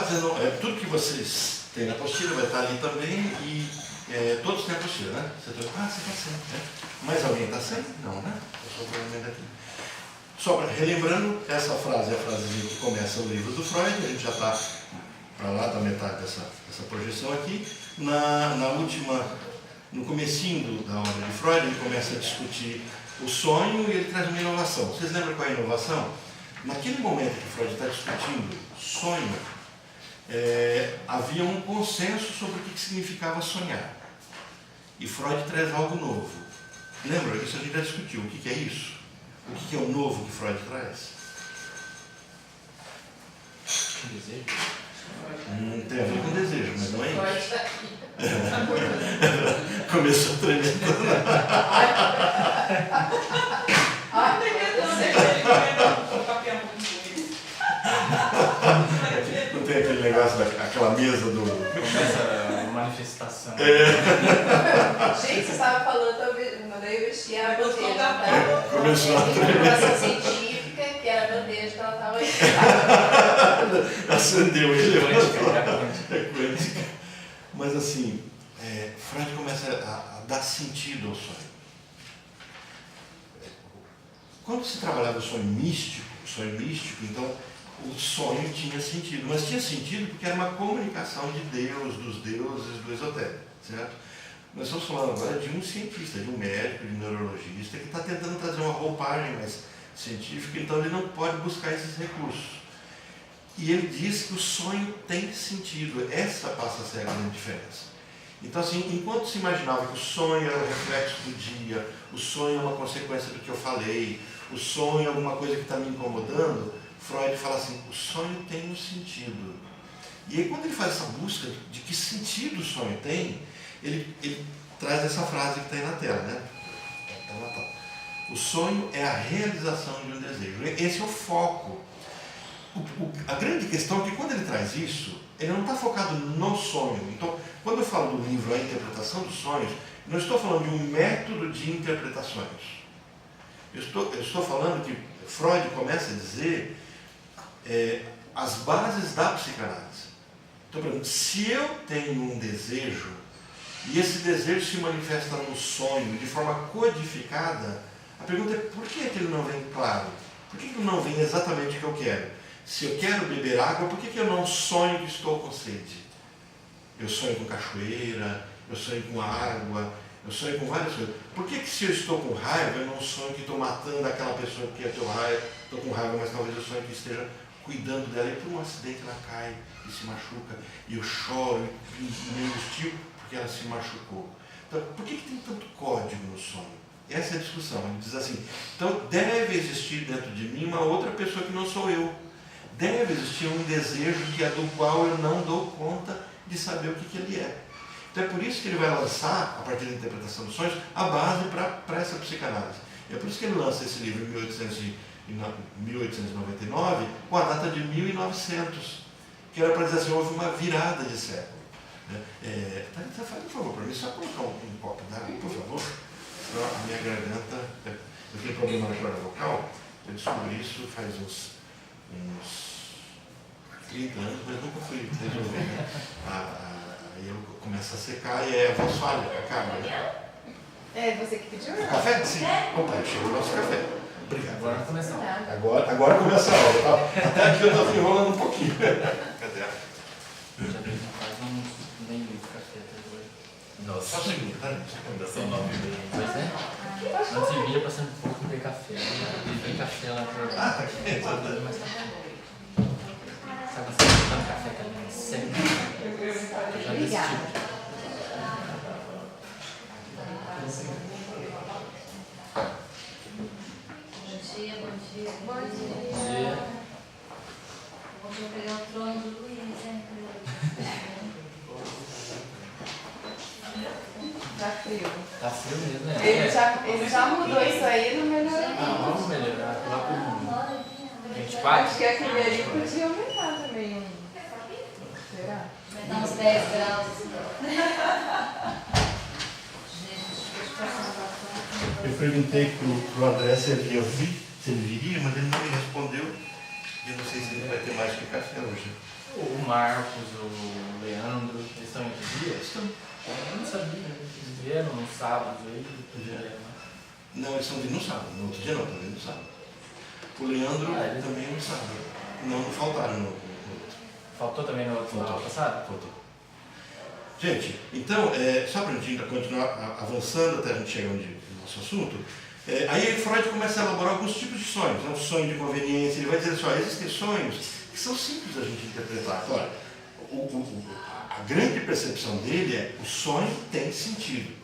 dizendo, tudo que vocês têm na apostila vai estar ali também e todos têm a apostila, né? Você está sem, né? Mais alguém está sem? Não, né? Eu só vou aqui. Só relembrando, essa frase é a frasezinha que começa o livro do Freud, a gente já está para lá da metade dessa projeção aqui. No comecinho da obra de Freud, ele começa a discutir o sonho e ele traz uma inovação. Vocês lembram qual é a inovação? Naquele momento que Freud está discutindo sonho, havia um consenso sobre o que significava sonhar. E Freud traz algo novo. Lembra? Isso a gente já discutiu. O que é isso? O que é o novo que Freud traz? Desejo? Tem a ver com desejo, mas não é isso. Começou a tremer. Não tem aquele negócio, aquela mesa do... Começa a manifestação. Gente, você estava falando, eu mandei eu vestir a bandeja. Começou a tremer. Informação científica, que era a bandeja que ela estava aí. Acendeu ele. É Quântica. Mas assim, Freud começa a dar sentido ao sonho. Quando se trabalhava o sonho místico, então o sonho tinha sentido. Mas tinha sentido porque era uma comunicação de Deus, dos deuses, do esotérico, certo? Nós estamos falando agora de um cientista, de um médico, de um neurologista, que está tentando trazer uma roupagem mais científica, então ele não pode buscar esses recursos. E ele diz que o sonho tem sentido. Essa passa a ser a grande diferença. Então, assim, enquanto se imaginava que o sonho era um reflexo do dia, o sonho é uma consequência do que eu falei, o sonho é alguma coisa que está me incomodando, Freud fala assim, o sonho tem um sentido. E aí, quando ele faz essa busca de que sentido o sonho tem, ele traz essa frase que está aí na tela, né? O sonho é a realização de um desejo. Esse é o foco. A grande questão é que quando ele traz isso, ele não está focado no sonho. Então, quando eu falo do livro A Interpretação dos Sonhos, não estou falando de um método de interpretações. Eu estou falando que Freud começa a dizer as bases da psicanálise. Então, por exemplo, se eu tenho um desejo, e esse desejo se manifesta no sonho de forma codificada, a pergunta é por que ele não vem claro? Por que ele não vem exatamente o que eu quero? Se eu quero beber água, por que eu não sonho que estou com sede? Eu sonho com cachoeira, eu sonho com água, eu sonho com várias coisas. Por que se eu estou com raiva, eu não sonho que estou matando aquela pessoa que estou com raiva, mas talvez eu sonhe que esteja cuidando dela e por um acidente ela cai e se machuca, e eu choro e me angustio porque ela se machucou. Então, por que tem tanto código no sonho? Essa é a discussão. Ele diz assim, então deve existir dentro de mim uma outra pessoa que não sou eu. Deve existir um desejo do qual eu não dou conta de saber o que ele é. Então é por isso que ele vai lançar, a partir da interpretação dos sonhos, a base para essa psicanálise. É por isso que ele lança esse livro em 1899, com a data de 1900, que era para dizer assim, houve uma virada de século. Faz um favor para mim, só colocar um copo d'água, por favor. A minha garganta, eu tenho problema na corda vocal, eu descobri isso faz uns 30 anos, mas nunca fui resolver, né? Aí eu começo a secar e a voz falha, acaba, né? É você que pediu? Café? Sim. Opa, chegou o nosso café. Obrigado. Agora começa a aula. Agora começa a aula, tá? Até aqui eu estou enrolando um pouquinho. Cadê? Já tem nem livro café até agora. Nossa, só um segundo, tá? Ainda são 9h30. Pois é. Antes eu via passando um pouco de café. Tem café lá para. Tá aqui. Mas tá bom. Sabe assim, tá no café também, sempre. Já desisti. Bom dia. Vou pegar o trono do Luiz, hein? Tá frio. Tá frio mesmo, né? Ele já mudou isso aí, não melhorou. Ah, vamos melhorar. Coloca 24. Acho que aquele ali podia aumentar também. Será? Vai dar uns 10 graus. Eu perguntei pro André se ele ia vir, se ele viria, mas ele não me respondeu. E eu não sei se ele vai ter mais que café hoje. O Marcos, o Leandro, eles estão em outro dia? Estão. Eu não sabia, né? Eles vieram no sábado aí. Não, eles estão vindo no sábado. No outro dia não, estão vindo no sábado. O Leandro também no sábado. Não faltaram no outro. Faltou também no outro passado? Faltou. Gente, então, só para a gente continuar avançando até a gente chegar no nosso assunto, aí Freud começa a elaborar alguns tipos de sonhos. Um sonho de conveniência, ele vai dizer assim, existem sonhos que são simples da gente interpretar. Agora, a grande percepção dele é o sonho tem sentido.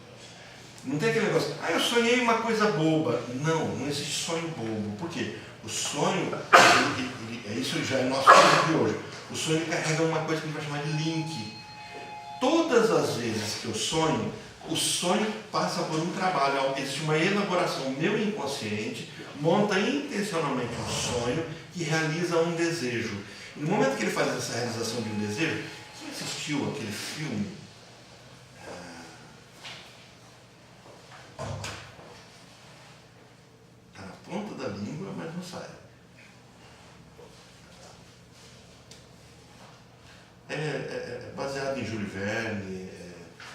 Não tem aquele negócio, eu sonhei uma coisa boba. Não existe sonho bobo. Por quê? O sonho, isso já é nosso tema de hoje. O sonho ele carrega uma coisa que a gente vai chamar de link. Todas as vezes que eu sonho, o sonho passa por um trabalho. Existe uma elaboração. O meu inconsciente monta intencionalmente um sonho que realiza um desejo. E no momento que ele faz essa realização de um desejo, quem assistiu aquele filme? Está na ponta da língua, mas não sai. É baseado em Júlio Verne.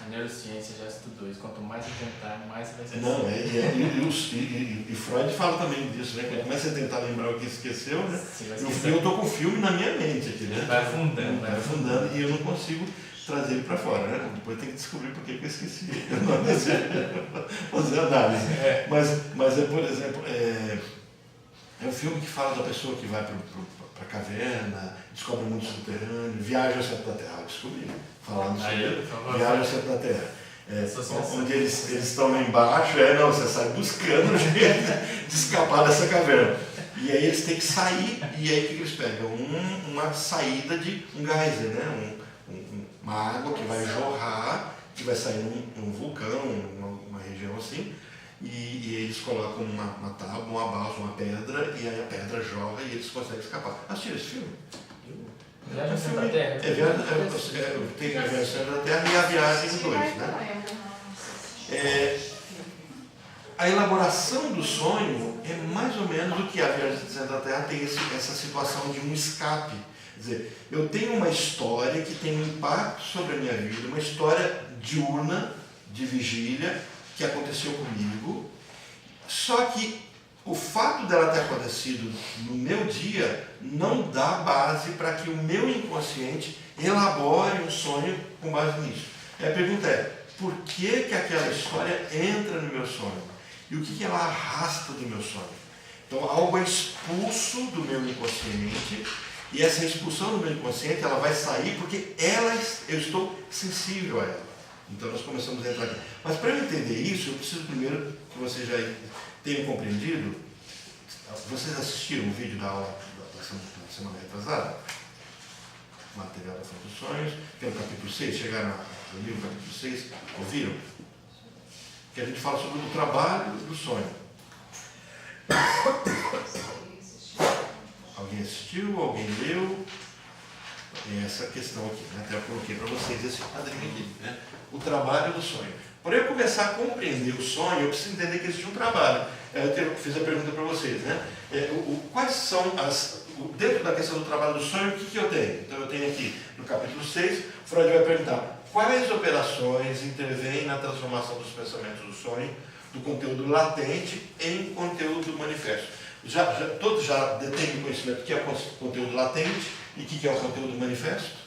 A neurociência já estudou isso. Quanto mais você tentar, mais você vai esquecer. Não, e Freud fala também disso, né? Quanto mais você tentar lembrar o que esqueceu, né? Eu estou com o filme na minha mente aqui, né? Vai afundando. Vai afundando e eu não consigo trazer ele para fora, né? Depois tem que descobrir por que eu esqueci. Eu não fazer análise. Mas por exemplo, é um filme que fala da pessoa que vai para a caverna, descobre o mundo subterrâneo, viaja ao centro da Terra. Descobri, falando sobre viaja ao centro da Terra. Onde eles estão lá embaixo, você sai buscando um jeito de escapar dessa caverna. E aí eles têm que sair, e aí o que eles pegam? Uma saída de um geyser, né? Uma água que vai jorrar, que vai sair num vulcão, uma região assim, e eles colocam uma tábua, uma balsa, uma pedra, e aí a pedra jorra e eles conseguem escapar. Assistiu esse filme? Viagem ao centro da Terra? Tem a viagem ao centro da Terra e a viagem em dois, né? A elaboração do sonho é mais ou menos o que a viagem ao centro da Terra tem essa situação de um escape. Quer dizer, eu tenho uma história que tem um impacto sobre a minha vida, uma história diurna, de vigília, que aconteceu comigo, só que o fato dela ter acontecido no meu dia não dá base para que o meu inconsciente elabore um sonho com base nisso. E a pergunta é, por que aquela história entra no meu sonho? E o que ela arrasta do meu sonho? Então, algo é expulso do meu inconsciente, e essa expulsão do meu inconsciente, ela vai sair porque eu estou sensível a ela. Então nós começamos a entrar aqui. Mas para eu entender isso, eu preciso primeiro que vocês já tenham compreendido. Vocês assistiram o vídeo da aula da semana retrasada? Material da Fonte dos Sonhos, que é o capítulo 6, chegaram no livro capítulo 6, ouviram? Que a gente fala sobre o trabalho do sonho. Alguém assistiu? Alguém leu? Essa questão aqui, né? Até eu coloquei para vocês esse quadrinho aqui, né? O trabalho do sonho. Para eu começar a compreender o sonho, eu preciso entender que existe um trabalho. Eu fiz a pergunta para vocês, né? Quais são dentro da questão do trabalho do sonho, o que eu tenho? Então eu tenho aqui no capítulo 6, Freud vai perguntar quais operações intervêm na transformação dos pensamentos do sonho, do conteúdo latente em conteúdo manifesto. Todos já detêm o conhecimento do que é conteúdo latente e o que é o conteúdo manifesto.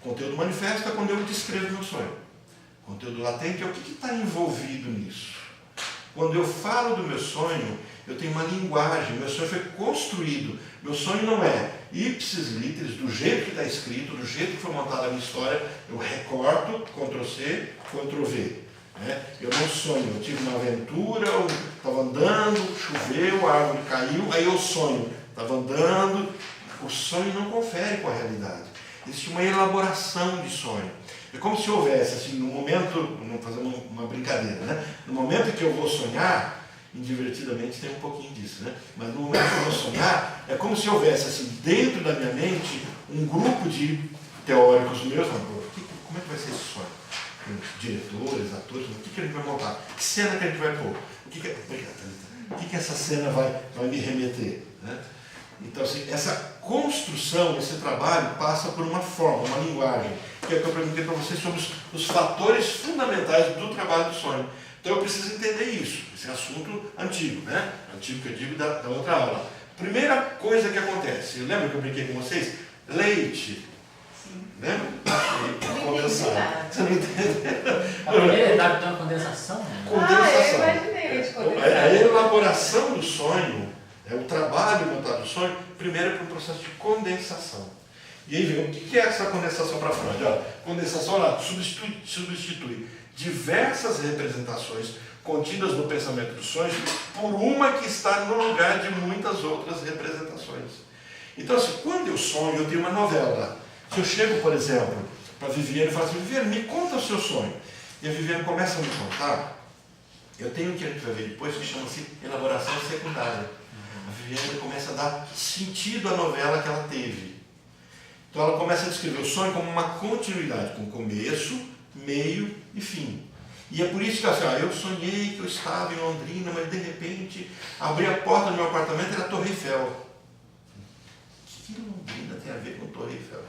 Conteúdo manifesto é quando eu descrevo meu sonho. Conteúdo latente é o que está envolvido nisso. Quando eu falo do meu sonho, eu tenho uma linguagem, meu sonho foi construído. Meu sonho não é ipsis literis, do jeito que está escrito, do jeito que foi montada a minha história, eu recorto, Ctrl+C, Ctrl+V. Eu não sonho, eu tive uma aventura, eu estava andando, choveu, a árvore caiu, aí eu sonho, estava andando. O sonho não confere com a realidade. Existe uma elaboração de sonho. É como se houvesse, assim, no momento, vamos fazer uma brincadeira, né? No momento que eu vou sonhar, indivertidamente tem um pouquinho disso, né? Mas no momento que eu vou sonhar, é como se houvesse, assim, dentro da minha mente, um grupo de teóricos meus, como é que vai ser esse sonho? Diretores, atores, o que a gente vai montar? Que cena que a gente vai pôr? O que essa cena vai me remeter? Né? Então, assim, essa construção, esse trabalho passa por uma forma, uma linguagem, que é o que eu perguntei para vocês sobre os fatores fundamentais do trabalho do sonho. Então eu preciso entender isso. Esse é assunto antigo, né? Antigo que eu digo da outra aula. Primeira coisa que acontece, lembra que eu brinquei com vocês? Leite. Sim. Lembra? Não entendi nada. Você não entendeu? A primeira etapa tem uma condensação, né? Condensação. Eu imaginei de A condensar. elaboração do sonho, o trabalho montado do sonho, primeiro é para um processo de condensação. E aí vem, o que é essa condensação para Freud? Ó, condensação ela substitui diversas representações contidas no pensamento dos sonhos por uma que está no lugar de muitas outras representações. Então, assim, quando eu sonho, eu tenho uma novela. Se eu chego, por exemplo, para a Viviane e falo assim, Viviane, me conta o seu sonho. E a Viviane começa a me contar, eu tenho um que a gente vai ver depois que chama-se elaboração secundária. A Viviane começa a dar sentido à novela que ela teve. Então ela começa a descrever o sonho como uma continuidade, com começo, meio e fim. E é por isso que ela assim, eu sonhei que eu estava em Londrina, mas de repente abri a porta do meu apartamento e era a Torre Eiffel. O que Londrina tem a ver com Torre Eiffel?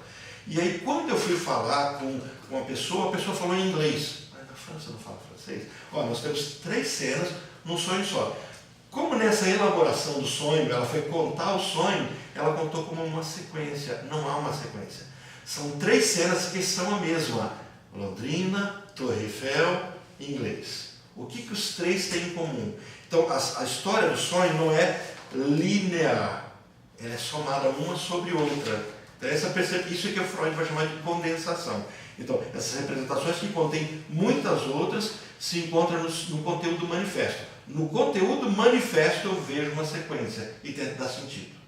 E aí quando eu fui falar com uma pessoa, a pessoa falou em inglês. Mas na França não fala francês. Ó, nós temos 3 cenas num sonho só. Como nessa elaboração do sonho, ela foi contar o sonho, ela contou como uma sequência. Não há uma sequência. São 3 cenas que são a mesma. Londrina, Torre Eiffel, inglês. O que os 3 têm em comum? Então, a história do sonho não é linear. Ela é somada uma sobre outra. Então, isso é que o Freud vai chamar de condensação. Então, essas representações que contêm muitas outras se encontram no conteúdo manifesto. No conteúdo manifesto eu vejo uma sequência e tento dar sentido.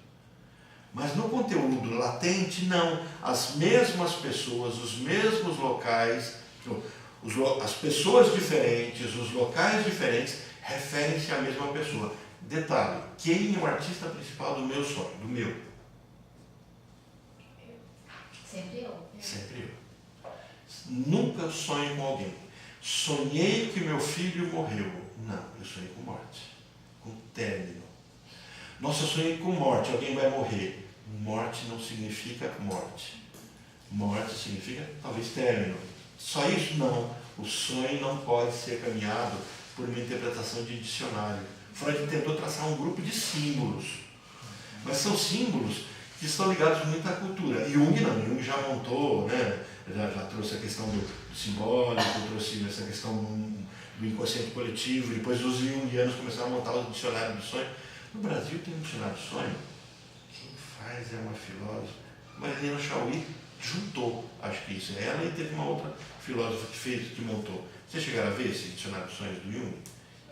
Mas no conteúdo latente, não. As mesmas pessoas, os mesmos locais, as pessoas diferentes, os locais diferentes, referem-se à mesma pessoa. Detalhe, quem é o artista principal do meu sonho? Do meu? Sempre eu. Sempre eu. Nunca sonho com alguém. Sonhei que meu filho morreu. Não, eu sonhei com morte, com término. Nossa, eu sonhei com morte, alguém vai morrer. Morte não significa morte. Morte significa talvez término. Só isso? Não. O sonho não pode ser caminhado por uma interpretação de dicionário. Freud tentou traçar um grupo de símbolos, mas são símbolos que estão ligados muito à cultura. E Jung não, Jung já montou, né? já trouxe a questão do simbólico, trouxe essa questão do inconsciente coletivo, e depois os jungianos começaram a montar o dicionário do sonho. No Brasil tem um dicionário do sonho, quem faz é uma filósofa, Marilena Chauí juntou, acho que isso é ela, e teve uma outra filósofa que fez, que montou. Vocês chegaram a ver esse dicionário dos sonhos do Jung?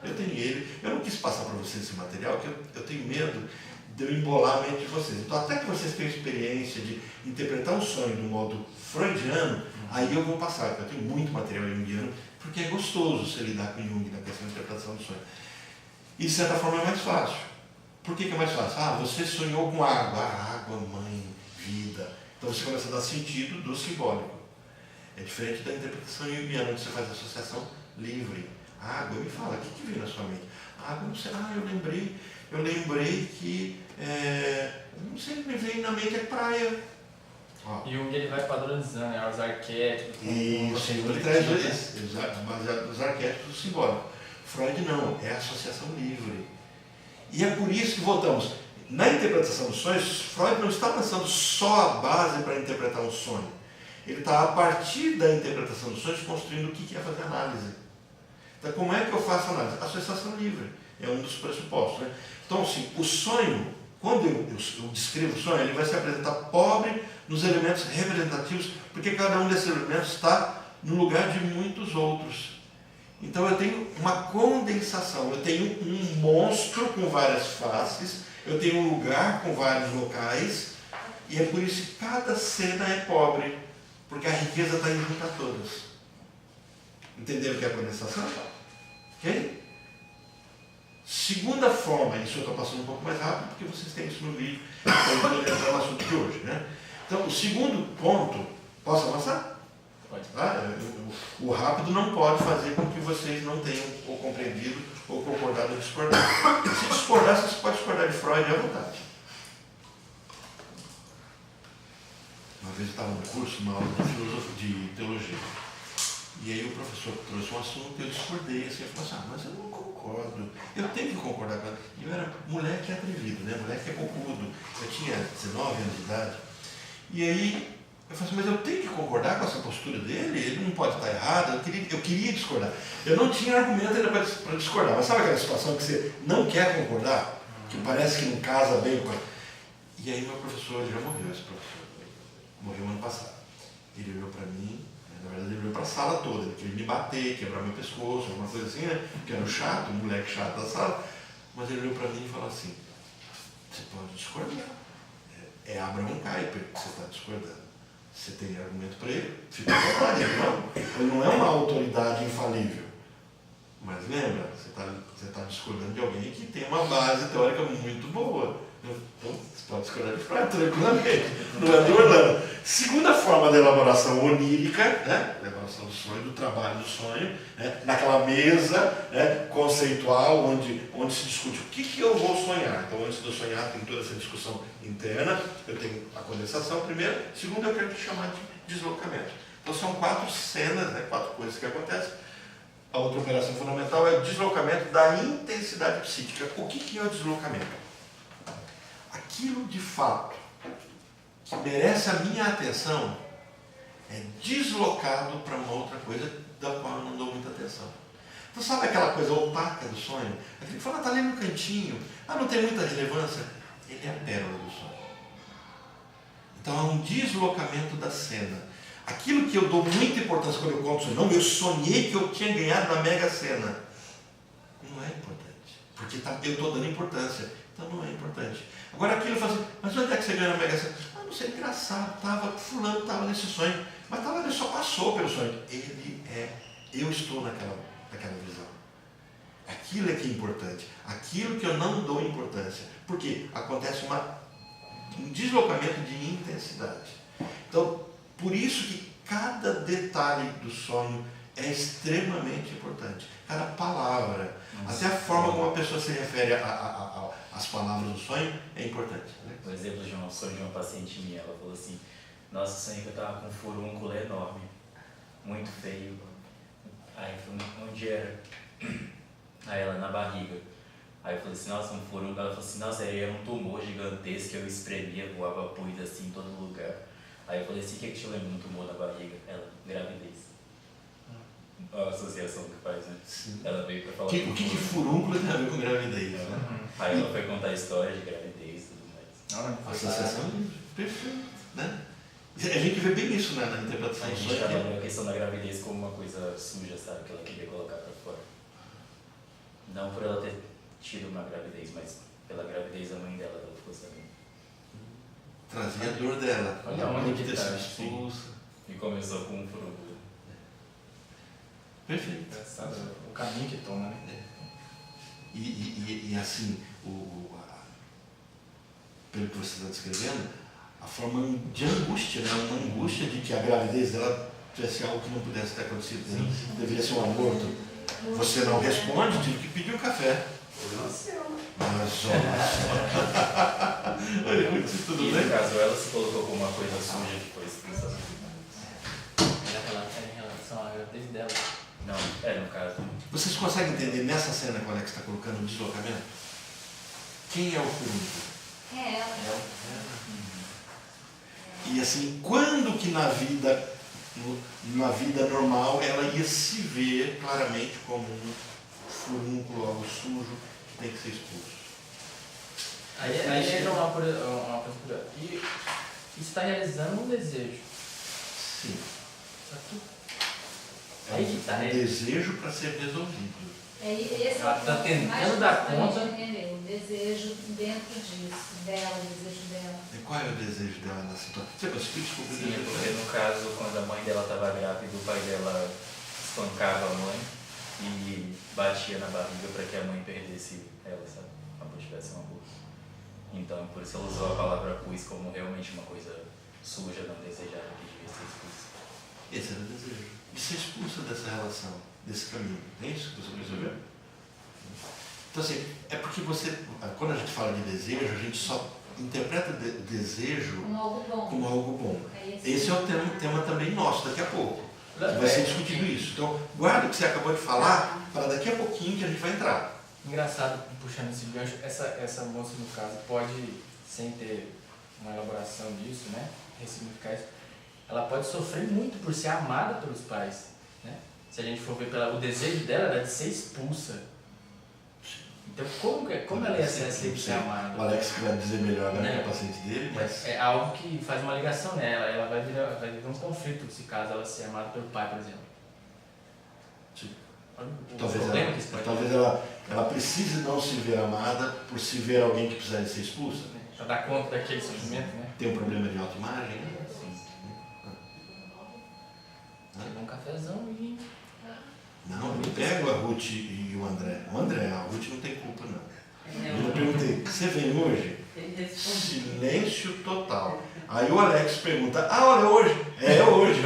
Eu tenho ele, eu não quis passar para vocês esse material, porque eu tenho medo de eu embolar a mente de vocês. Então, até que vocês tenham experiência de interpretar um sonho de um modo freudiano, aí eu vou passar, porque eu tenho muito material junguiano, porque é gostoso você lidar com Jung na questão de interpretação do sonho. E, de certa forma, é mais fácil. Por que é mais fácil? Você sonhou com água. Água, mãe, vida. Então, você começa a dar sentido do simbólico. É diferente da interpretação junguiana, onde você faz a associação livre. Água, me fala, o que veio na sua mente? Água, não sei, eu lembrei que, não sei, me veio na mente é praia. E Jung ele vai padronizando, né, os arquétipos. Isso, ele traz baseado nos arquétipos simbólicos. Freud não, é associação livre. E é por isso que voltamos. Na interpretação dos sonhos, Freud não está lançando só a base para interpretar um sonho. Ele está, a partir da interpretação dos sonhos, construindo o que é fazer análise. Então, como é que eu faço análise? Associação livre é um dos pressupostos. Né? Então, assim, o sonho, quando eu descrevo o sonho, ele vai se apresentar pobre nos elementos representativos, porque cada um desses elementos está no lugar de muitos outros. Então, eu tenho uma condensação, eu tenho um monstro com várias faces, eu tenho um lugar com vários locais, e é por isso que cada cena é pobre, porque a riqueza está em juntar todas. Entenderam o que é a condensação? Ok? Segunda forma, isso eu estou passando um pouco mais rápido, porque vocês têm isso no vídeo, para entrar no assunto de hoje. Né? Então, o segundo ponto, posso avançar? Pode. O rápido não pode fazer com que vocês não tenham ou compreendido ou concordado ou discordado. Se discordar, você pode discordar de Freud à vontade. vez eu estava no curso, uma aula de teologia. E aí o professor trouxe um assunto e eu discordei, assim, eu falei assim, mas eu não concordo, eu tenho que concordar com ela. E eu era moleque atrevido, né? Moleque bocudo. Eu tinha 19 anos de idade. E aí eu falei assim, mas eu tenho que concordar com essa postura dele, ele não pode estar errado, eu queria discordar. Eu não tinha argumento ainda para discordar, mas sabe aquela situação que você não quer concordar? Que parece que não casa bem com a... E aí meu professor, ele já morreu, esse professor, morreu ano passado. Ele olhou para mim, na verdade ele olhou para a sala toda, ele queria me bater, quebrar meu pescoço, alguma coisa assim, né? Que era o chato, o moleque chato da sala. Mas ele olhou para mim e falou assim, você pode discordar. É Abraham Kuyper que você está discordando. Você tem argumento para ele? Fica à vontade, ele não é uma autoridade infalível. Mas lembra, você está discordando de alguém que tem uma base teórica muito boa. Então, você pode discordar de Freud tranquilamente. Não é do Orlando. Segunda forma da elaboração onírica, né? Elaboração do sonho, do trabalho do sonho, né? Naquela mesa, né? Conceitual, onde se discute o que eu vou sonhar. Então, antes de eu sonhar, tem toda essa discussão interna. Eu tenho a condensação primeiro. Segundo, eu quero chamar de deslocamento. Então, são 4 cenas, né? 4 coisas que acontecem. A outra operação fundamental é o deslocamento da intensidade psíquica. O que é o deslocamento? Aquilo de fato que merece a minha atenção é deslocado para uma outra coisa da qual eu não dou muita atenção. Então sabe aquela coisa opaca do sonho? Aquele que fala, está ali no cantinho, não tem muita relevância. Ele é a pérola do sonho. Então há um deslocamento da cena. Aquilo que eu dou muita importância quando eu conto sonho, não, eu sonhei que eu tinha ganhado na Mega Sena. Não é importante, porque eu estou dando importância, então não é importante. Agora aquilo eu falo assim, mas onde é que você ganhou na Mega Sena? Não sei, engraçado, fulano estava nesse sonho, mas ele só passou pelo sonho. Eu estou naquela visão. Aquilo é que é importante, aquilo que eu não dou importância. Por quê? Acontece um deslocamento de intensidade. Então, por isso que cada detalhe do sonho é extremamente importante. Cada palavra, até a forma como a pessoa se refere às palavras do sonho é importante. Né? Um exemplo de um sonho de uma paciente minha, ela falou assim, nossa, sonhei que eu estava com um furúnculo enorme, muito feio. Aí eu falei, onde era? Aí ela, na barriga. Aí eu falei assim, nossa, um furúnculo. Ela falou assim, nossa, era um tumor gigantesco que eu espremia, voava pus assim em todo lugar. Aí eu falei assim, o que te lembra de um tumor na barriga? Ela, gravidez. A associação que faz, né? Sim. Ela veio pra falar. O que furúnculo tem a ver com gravidez? Né? Aí ela foi contar a história de gravidez e tudo mais. A associação perfeita, né? A gente vê bem isso, né, na interpretação A do gente sonho. trabalhou a questão da gravidez como uma coisa suja, sabe? Que ela queria colocar pra fora. Não por ela ter tido uma gravidez, mas pela gravidez da mãe dela, ela ficou sabendo. Trazia a dor dela. Olha onde que ter tá, sido expulsa. E começou com um furúnculo. Perfeito. Engraçado, o caminho que toma, né? E assim, pelo que você está descrevendo, a forma de angústia, né? Uma angústia de que a gravidez dela tivesse algo que não pudesse ter acontecido, né? Deveria ser um aborto. Você não responde, tive que pedir um café. Mas olha, tudo E bem? no caso, ela se colocou como uma coisa suja que foi expulsa. Era em relação à gravidez dela. Não, no caso. Vocês conseguem entender nessa cena qual é que está colocando o deslocamento? Quem é o furúnculo? É ela. E assim, quando que na vida normal ela ia se ver claramente como um furúnculo, algo sujo que tem que ser expulso? Aí entra uma coisa curiosa. E isso está realizando um desejo. Sim. Só que É aí que tá, um né? desejo para ser resolvido. Esse Ela tá tentando dar conta. O desejo dentro disso, dela, o desejo dela. E qual é o desejo dela na situação? Você conseguiu descobrir o Sim, desejo porque dela? no caso, quando a mãe dela estava grávida, o pai dela espancava a mãe e batia na barriga para que a mãe perdesse ela, sabe? Quando tivesse um aborto. Então, por isso ela usou a palavra pus como realmente uma coisa suja, não desejada, que devia ser expulsa. Esse era o desejo. De ser expulsa dessa relação, desse caminho. É isso que você percebeu? Então assim, é porque quando a gente fala de desejo, a gente só interpreta desejo Como algo bom. como algo bom. Aí, Esse é o tema também nosso daqui a pouco. Vai ser discutido isso. Então, guarda o que você acabou de falar para daqui a pouquinho que a gente vai entrar. Engraçado, puxando esse gancho, essa moça, no caso, pode, sem ter uma elaboração disso, né, ressignificar isso, ela pode sofrer muito por ser amada pelos pais, né? Se a gente for ver o desejo dela era de ser expulsa. Então, como ela ia ser aceita de ser amada? O Alex vai dizer melhor, né, que é paciente dele, mas... É algo que faz uma ligação nela, ela vai viver um conflito se caso ela ser amada pelo pai, por exemplo. Sim. O Talvez, problema que isso pode talvez ela precise não se ver amada por se ver alguém que precisa ser expulsa. para dar conta daquele sofrimento, né? Tem um problema de autoimagem, né? Pegou um cafezão e... Não, eu pego a Ruth e o André. A Ruth não tem culpa, não. Eu perguntei, você vem hoje? Silêncio total. Aí o Alex pergunta, olha, hoje? É hoje.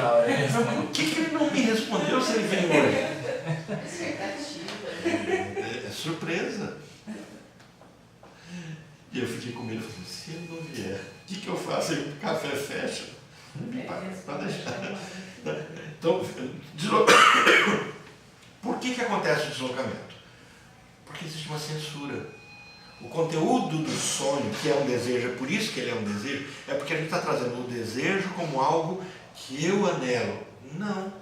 Por que ele não me respondeu se ele vem hoje? Expectativa. É surpresa. E eu fiquei com medo, falei, se ele não vier, o que eu faço? Aí o café fecha. Para deixar. Então, por que acontece o deslocamento? Porque existe uma censura. O conteúdo do sonho, que é um desejo, é por isso que ele é um desejo, é porque a gente está trazendo o desejo como algo que eu anelo. Não.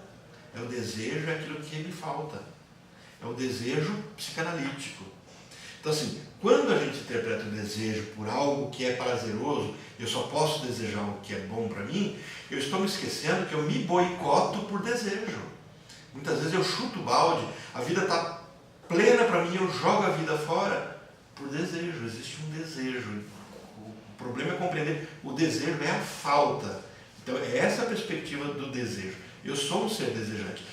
É o desejo, é aquilo que me falta. É o desejo psicanalítico. Então, assim, quando a gente interpreta o desejo por algo que é prazeroso, eu só posso desejar o que é bom para mim, eu estou me esquecendo que eu me boicoto por desejo. Muitas vezes eu chuto o balde, a vida está plena para mim, eu jogo a vida fora por desejo. Existe um desejo. O problema é compreender o desejo é a falta. Então, é essa a perspectiva do desejo. Eu sou um ser desejante.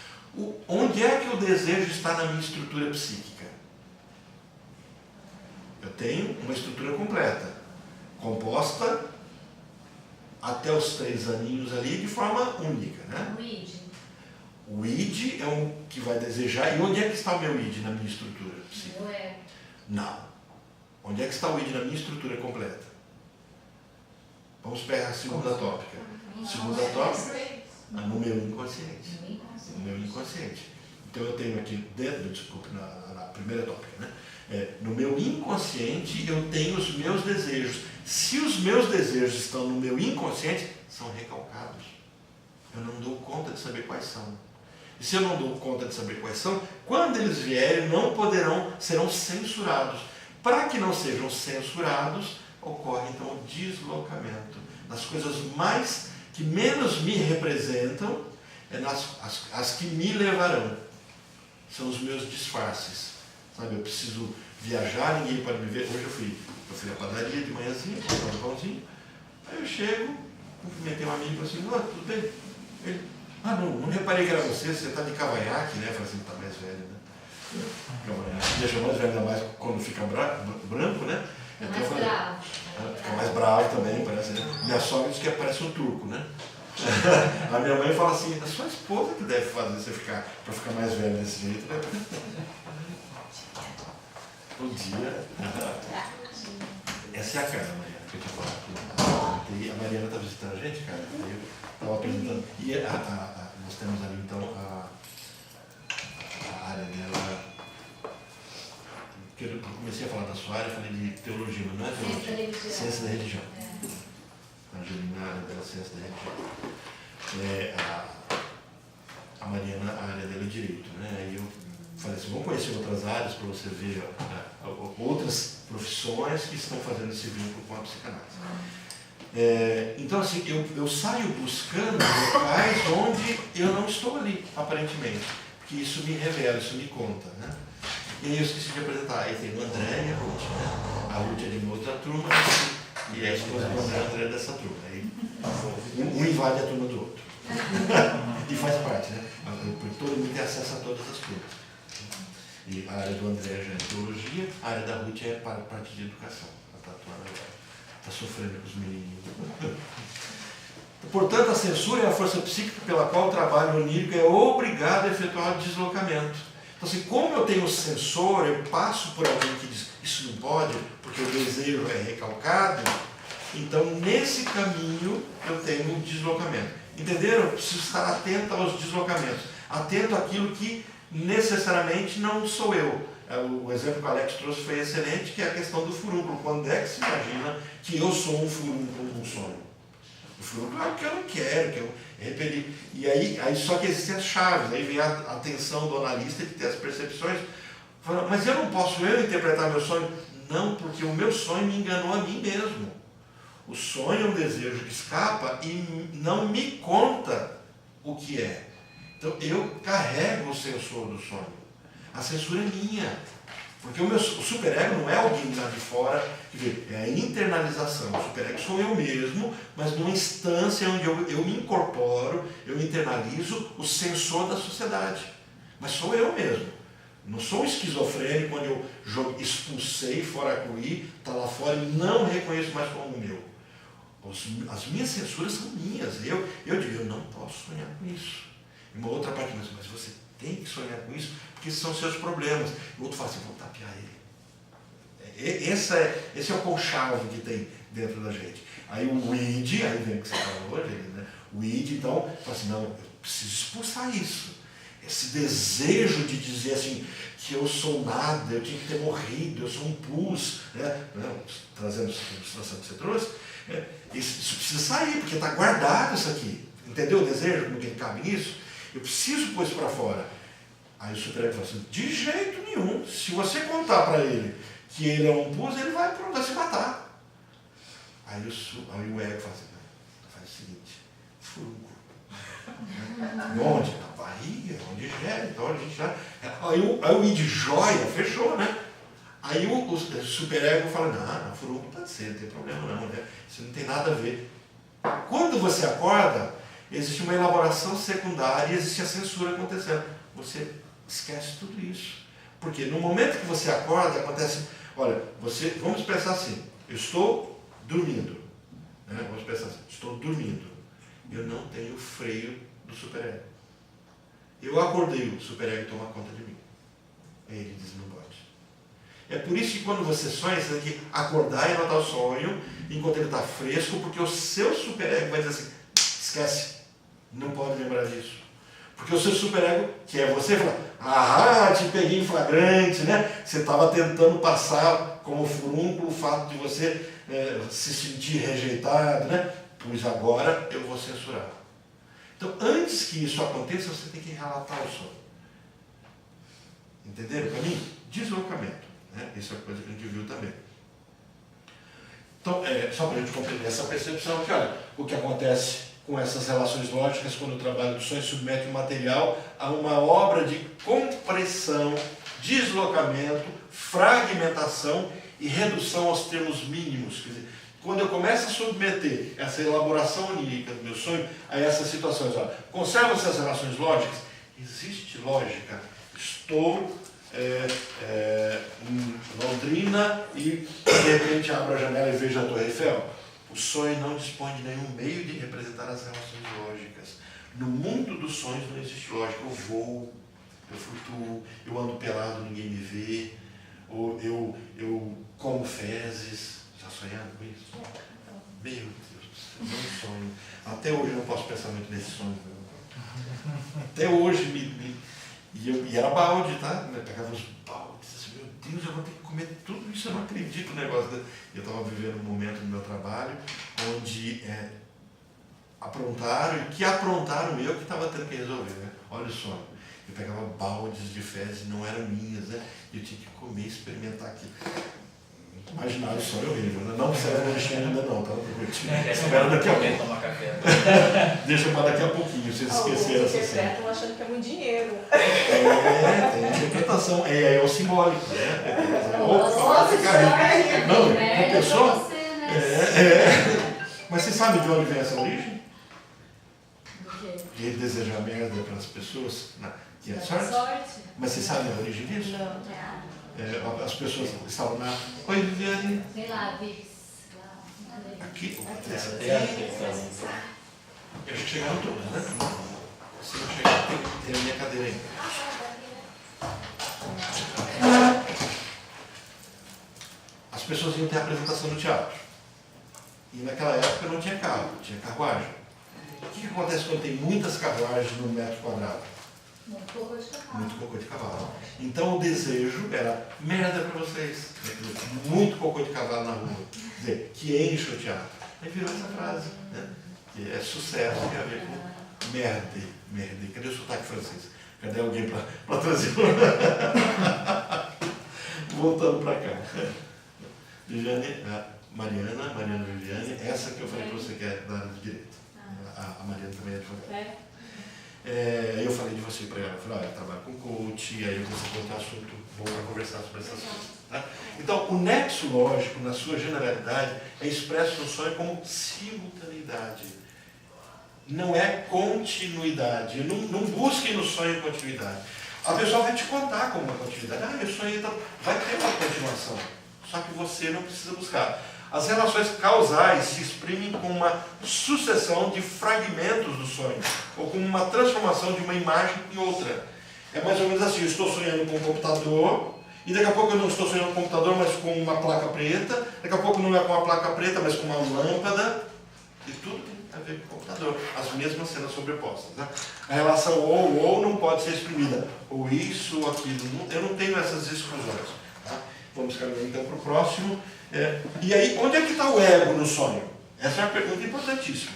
Onde é que o desejo está na minha estrutura psíquica? Eu tenho uma estrutura completa, composta até os 3 aninhos ali de forma única, né? O id. O id é um que vai desejar. E onde é que está o meu id na minha estrutura psíquica? Não é. Não. Onde é que está o id na minha estrutura completa? Vamos pegar a segunda tópica. Segunda tópica, no meu inconsciente. No meu inconsciente. Então eu tenho aqui dentro, desculpe, na primeira tópica, né? No meu inconsciente eu tenho os meus desejos. Se os meus desejos estão no meu inconsciente, são recalcados. Eu não dou conta de saber quais são. E se eu não dou conta de saber quais são, quando eles vierem, serão censurados. Para que não sejam censurados, ocorre então o deslocamento das coisas que menos me representam, as que me levarão. São os meus disfarces. Sabe, eu preciso viajar, ninguém pode me ver. Hoje eu fui à padaria de manhãzinha, comprar um pãozinho. Aí eu chego, cumprimentei um amigo assim, tudo bem? Ele, não reparei que era você está de cavanhaque, né? Eu falei assim, tá mais velho, né? Cavanhaque. Deixa mais velho, ainda mais quando fica branco, né? Fica Então, mais bravo. Fica mais bravo também, parece, né? Minha sogra diz que parece um turco, né? A minha mãe fala assim, a sua esposa que deve fazer você para ficar mais velho desse jeito, né? Bom dia. Essa é a casa, Mariana, que eu te falo. A Mariana está visitando a gente, cara. Eu estava apresentando. E nós temos ali, então, a área dela. Eu comecei a falar da sua área, falei de teologia, mas não é teologia. Ciência da religião. A Angelina, a área dela, ciência da religião. A Mariana, a área dela é direito, né? Aí eu falei assim, vamos conhecer outras áreas para você ver outras profissões que estão fazendo esse vínculo com a psicanálise. Então, assim, eu saio buscando locais onde eu não estou ali, aparentemente, porque isso me revela, isso me conta, né? E aí eu esqueci de apresentar. Aí tem o André e a Ruth, né? A Ruth é de uma outra turma e a esposa do André é dessa turma. Aí um invade a turma do outro. E faz parte, né? Porque todo mundo tem acesso a todas as turmas. E a área do André já é teologia, a área da Ruth é parte de educação. Ela está atuando agora. Está sofrendo com os menininhos. Portanto, a censura é a força psíquica pela qual o trabalho onírico é obrigado a efetuar o deslocamento. Então, assim, como eu tenho o sensor, eu passo por alguém que diz isso não pode, porque o desejo é recalcado, Então, nesse caminho, eu tenho um deslocamento. Entenderam? Eu preciso estar atento aos deslocamentos. Atento àquilo que necessariamente não sou eu. O exemplo que o Alex trouxe foi excelente, que é a questão do furúnculo. Quando é que se imagina que eu sou um furúnculo num sonho? O furúnculo é o que eu não quero, que eu repeli. E aí só que existem as chaves, aí vem a atenção do analista que tem as percepções. Fala, mas eu não posso interpretar meu sonho? Não, porque o meu sonho me enganou a mim mesmo. O sonho é um desejo que escapa e não me conta o que é. Então eu carrego o sensor do sonho. A censura é minha. Porque o superego não é alguém lá de fora, quer dizer, é a internalização. O superego sou eu mesmo, mas numa instância onde eu me incorporo, eu internalizo o sensor da sociedade. Mas sou eu mesmo. Não sou um esquizofrênico onde eu expulsei, foracluí, está lá fora e não reconheço mais como meu. As minhas censuras são minhas. Eu digo, eu não posso sonhar com isso. E uma outra parte, mas você tem que sonhar com isso, porque esses são seus problemas. E o outro fala assim, vou tapear ele. Esse é o conchavo que tem dentro da gente. Aí o id, aí vem o que você falou hoje, né? O id, então, fala assim, não, eu preciso expulsar isso. Esse desejo de dizer assim, que eu sou nada, eu tinha que ter morrido, eu sou um pus, né? Trazendo a situação que você trouxe, né? Isso precisa sair, porque está guardado isso aqui. Entendeu o desejo, como que ele cabe nisso? Eu preciso pôr isso para fora. Aí o superego fala assim, de jeito nenhum. Se você contar para ele que ele é um pus, ele vai se matar. Aí o ego fala assim, não, faz o seguinte, furúnculo. Onde? Na barriga, onde gera, então a gente já... Aí o id joia, fechou, né? Aí o superego fala, não, furúnculo pode ser, não tem problema não, né? Isso não tem nada a ver. Quando você acorda, existe uma elaboração secundária e existe a censura acontecendo. Você esquece tudo isso. Porque no momento que você acorda, acontece... Olha, vamos pensar assim, eu estou dormindo. Né? Vamos pensar assim, estou dormindo. Eu não tenho freio do superego. Eu acordei, o superego toma conta de mim. Aí ele diz, não pode. É por isso que quando você sonha, você tem que acordar e anotar o sonho, enquanto ele está fresco, porque o seu superego vai dizer assim, esquece, não pode lembrar disso. Porque o seu superego, que é você, fala, te peguei em flagrante, né? Você estava tentando passar como furúnculo o fato de você se sentir rejeitado, né? Pois agora eu vou censurar. Então, antes que isso aconteça, você tem que relatar o sonho. Entenderam? Para mim, deslocamento. Né? Isso é uma coisa que a gente viu também. Então, só para a gente compreender essa percepção, que olha, o que acontece com essas relações lógicas quando o trabalho do sonho submete o material a uma obra de compressão, deslocamento, fragmentação e redução aos termos mínimos. Quer dizer, quando eu começo a submeter essa elaboração onírica do meu sonho a essas situações, conservam essas relações lógicas? Existe lógica. Estou em Londrina e de repente abro a janela e vejo a Torre Eiffel. O sonho não dispõe de nenhum meio de representar as relações lógicas. No mundo dos sonhos não existe lógica. Eu voo, eu flutuo, eu ando pelado, ninguém me vê, ou eu como fezes. Já sonharam com isso? Meu Deus do céu, não sonho. Até hoje eu não posso pensar muito nesse sonho. Até hoje E era balde, tá? Eu pegava uns baldes, assim, meu Deus, eu vou ter que comer tudo isso, eu não acredito no negócio. Eu estava vivendo um momento no meu trabalho onde aprontaram, e que aprontaram eu que estava tendo que resolver, né? Olha o sonho. Eu pegava baldes de fezes, não eram minhas, né? E eu tinha que comer, experimentar aquilo. Imaginar o sonho horrível, né? Não serve no lixinho ainda não, tá? Espera daqui a pouco. Tomar café. Deixa para daqui a pouquinho, vocês esqueceram essa cena. Interpretam achando que é muito dinheiro. Tem interpretação, é o simbólico, né? Não, uma pessoa. Mas você sabe de onde vem essa origem? Do quê? De desejar merda para as pessoas, que é Da sorte. Mas você sabe a origem disso? Não. As pessoas estavam na. Oi, Viviane. Sei lá, Vix. Aqui. Eu acho que chegaram todos, né? Se não chegar, tem a minha cadeira aí. As pessoas iam ter a apresentação no teatro. E naquela época não tinha carro, tinha carruagem. O que acontece quando tem muitas carruagens no metro quadrado? Muito cocô de cavalo. Muito cocô de cavalo. Então o desejo era merda pra vocês. Muito cocô de cavalo na rua. Quer dizer, que enche o teatro. Aí virou essa frase, né? Que é sucesso, que tem a ver com merde. Merde. Cadê o sotaque francês? Cadê alguém pra trazer? Voltando pra cá. Viviane, Mariana Viviane, essa que eu falei pra você que é da área de direito. A Mariana também é advogada. Eu falei de você para ela, eu falei, eu trabalho com coach, aí eu comecei a contar assunto bom para conversar sobre essas coisas. Tá? Então, o nexo lógico, na sua generalidade, é expresso no sonho como simultaneidade. Não é continuidade. Não busquem no sonho continuidade. A pessoa vai te contar como uma continuidade. Meu sonho vai ter uma continuação. Só que você não precisa buscar. As relações causais se exprimem como uma sucessão de fragmentos do sonho, ou como uma transformação de uma imagem em outra. É mais ou menos assim, eu estou sonhando com um computador, e daqui a pouco eu não estou sonhando com um computador, mas com uma placa preta, daqui a pouco não é com uma placa preta, mas com uma lâmpada, e tudo tem a ver com o computador, as mesmas cenas sobrepostas. Né? A relação ou não pode ser exprimida, ou isso ou aquilo, eu não tenho essas exclusões. Tá? Vamos caminhar então para o próximo. E aí, onde é que está o ego no sonho? Essa é uma pergunta importantíssima.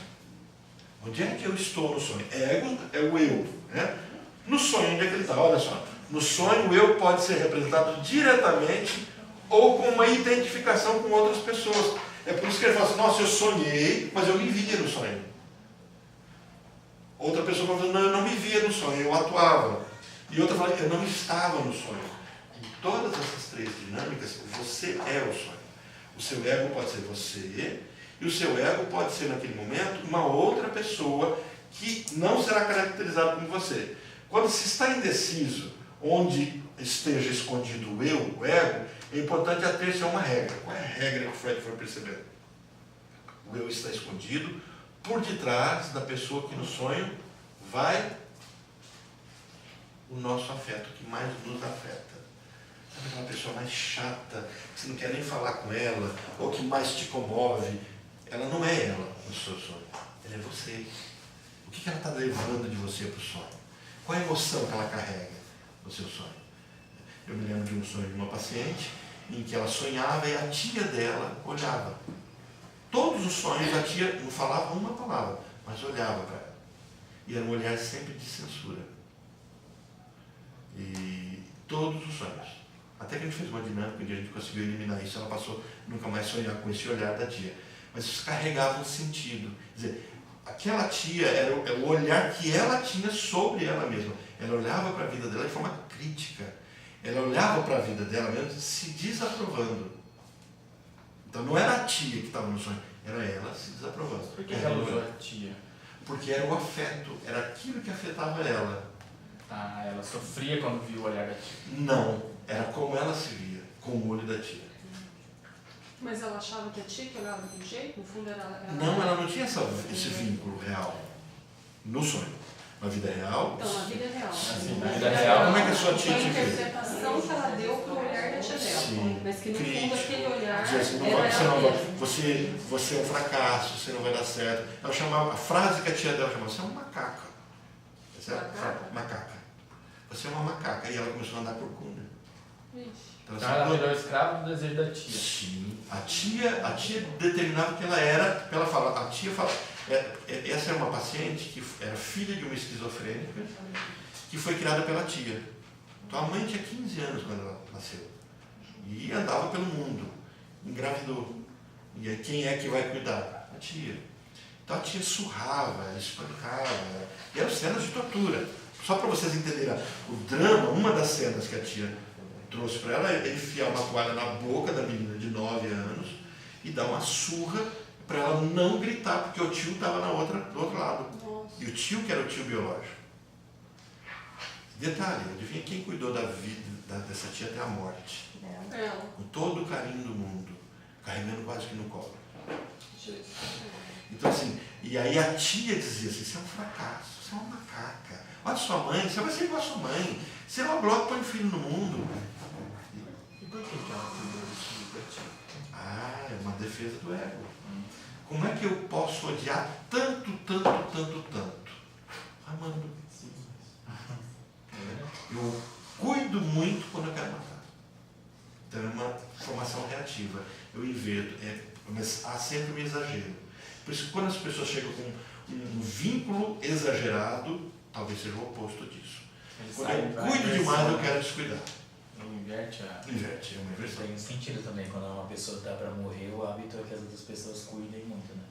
Onde é que eu estou no sonho? Ego é o eu. Né? No sonho, onde é que ele está? Olha só. No sonho, o eu pode ser representado diretamente ou com uma identificação com outras pessoas. É por isso que ele fala assim, nossa, eu sonhei, mas eu me via no sonho. Outra pessoa fala assim, não, eu não me via no sonho, eu atuava. E outra fala, eu não estava no sonho. Em todas essas três dinâmicas, você é o sonho. O seu ego pode ser você, e o seu ego pode ser, naquele momento, uma outra pessoa que não será caracterizada como você. Quando se está indeciso, onde esteja escondido o eu, o ego, é importante ater-se a uma regra. Qual é a regra que o Freud foi percebendo? O eu está escondido por detrás da pessoa que no sonho vai o nosso afeto, que mais nos afeta. Sabe aquela pessoa mais chata, que você não quer nem falar com ela, ou que mais te comove? Ela não é ela no seu sonho, ela é você. O que ela está levando de você para o sonho? Qual a emoção que ela carrega no seu sonho? Eu me lembro de um sonho de uma paciente, em que ela sonhava e a tia dela olhava. Todos os sonhos a tia não falava uma palavra, mas olhava para ela. E era um olhar sempre de censura. E todos os sonhos. Até que a gente fez uma dinâmica onde a gente conseguiu eliminar isso, ela passou a nunca mais sonhar com esse olhar da tia. Mas isso carregava um sentido. Quer dizer, aquela tia era o olhar que ela tinha sobre ela mesma. Ela olhava para a vida dela de forma crítica. Ela olhava para a vida dela mesmo se desaprovando. Então não era a tia que estava no sonho, era ela se desaprovando. Por que ela usou a tia? Porque era o afeto, era aquilo que afetava ela. Ah, ela sofria quando viu o olhar da tia. Não, era como ela se via, com o olho da tia. Mas ela achava que a tia que olhava daquele jeito? No fundo era... Não, ela não tinha esse vínculo real no sonho. Na vida real. Então, na vida real. Assim, na vida real, como é que a sua tia Foi a te vê? interpretação que ela deu pro olhar da tia dela. Sim. Mas que no Crítico. fundo aquele olhar Dizer assim, era ela mesma. você é um fracasso, você não vai dar certo. Ela chamava, a frase que a tia dela chamava, você é uma macaca. Macaca. Você é uma macaca. E ela começou a andar por cunda. Ixi. Então, Então ela virou escravo do desejo da tia. Sim. A tia determinava que ela era, ela fala, a tia fala, essa é uma paciente que era filha de uma esquizofrênica, que foi criada pela tia. Então a mãe tinha 15 anos quando ela nasceu. E andava pelo mundo. Engravidou. E aí, quem é que vai cuidar? A tia. Então a tia surrava, ela espancava. E eram cenas de tortura. Só para vocês entenderem o drama, uma das cenas que a tia trouxe para ela é enfiar uma toalha na boca da menina de 9 anos e dar uma surra para ela não gritar, porque o tio estava do outro lado. Nossa. E o tio que era o tio biológico. Detalhe, adivinha quem cuidou da vida dessa tia até a morte? Ela. Com todo o carinho do mundo, carregando quase que no colo. Jesus. Então assim, e aí a tia dizia assim, você é um fracasso, você é uma macaca. Olha sua mãe, você vai ser igual a sua mãe. Você é uma bloco põe filho no mundo. E por que ela cuidou do filho da tia? Ah, é uma defesa do ego. Como é que eu posso odiar tanto? Amando. Eu cuido muito quando eu quero matar. Então é uma formação reativa. Eu inverto, mas há sempre um exagero. Por isso que quando as pessoas chegam com um vínculo exagerado, talvez seja o oposto disso. Quando eu cuido demais, eu quero descuidar. Não inverte a... Inverte, é uma inversão. Tem sentido também, quando uma pessoa está para morrer, o hábito é que as outras pessoas cuidem muito, né?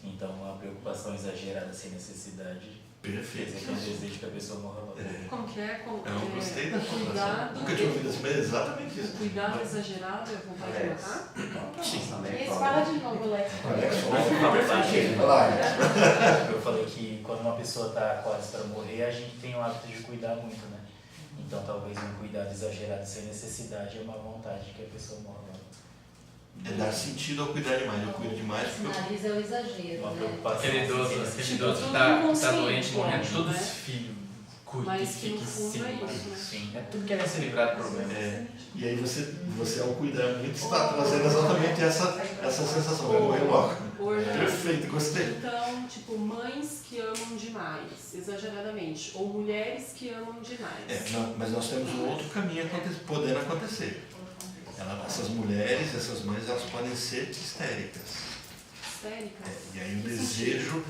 Então, uma preocupação exagerada sem necessidade, Perfeito. quer dizer que é um desejo que a pessoa morra logo. Como que é? Eu gostei da O cuidado, Nunca tinha ouvido assim, mas é exatamente o isso. cuidado exagerado é a vontade de matar? Esse fala de novo, Lex. Eu falei que quando uma pessoa está quase para morrer, a gente tem o hábito de cuidar muito, né? Então, talvez um cuidado exagerado sem necessidade é uma vontade que a pessoa morra logo. É dar sentido ao cuidar demais. Eu cuido demais porque eu... Sinaliza o exagero, Uma né? preocupação. Aquele idoso que tá doente, morrendo, todos os filhos, cuida, Mas que no fique fundo é seguro. isso, né? Sim. É tudo querendo se livrar do problema. E aí você ao cuidar muito, está trazendo exatamente essa sensação. Vai morrer logo. Perfeito, gostei. Então, tipo, mães que amam demais, exageradamente, ou mulheres que amam demais. Mas nós temos um outro caminho podendo acontecer. Essas mulheres, essas mães, elas podem ser histéricas. Histéricas? E aí o desejo,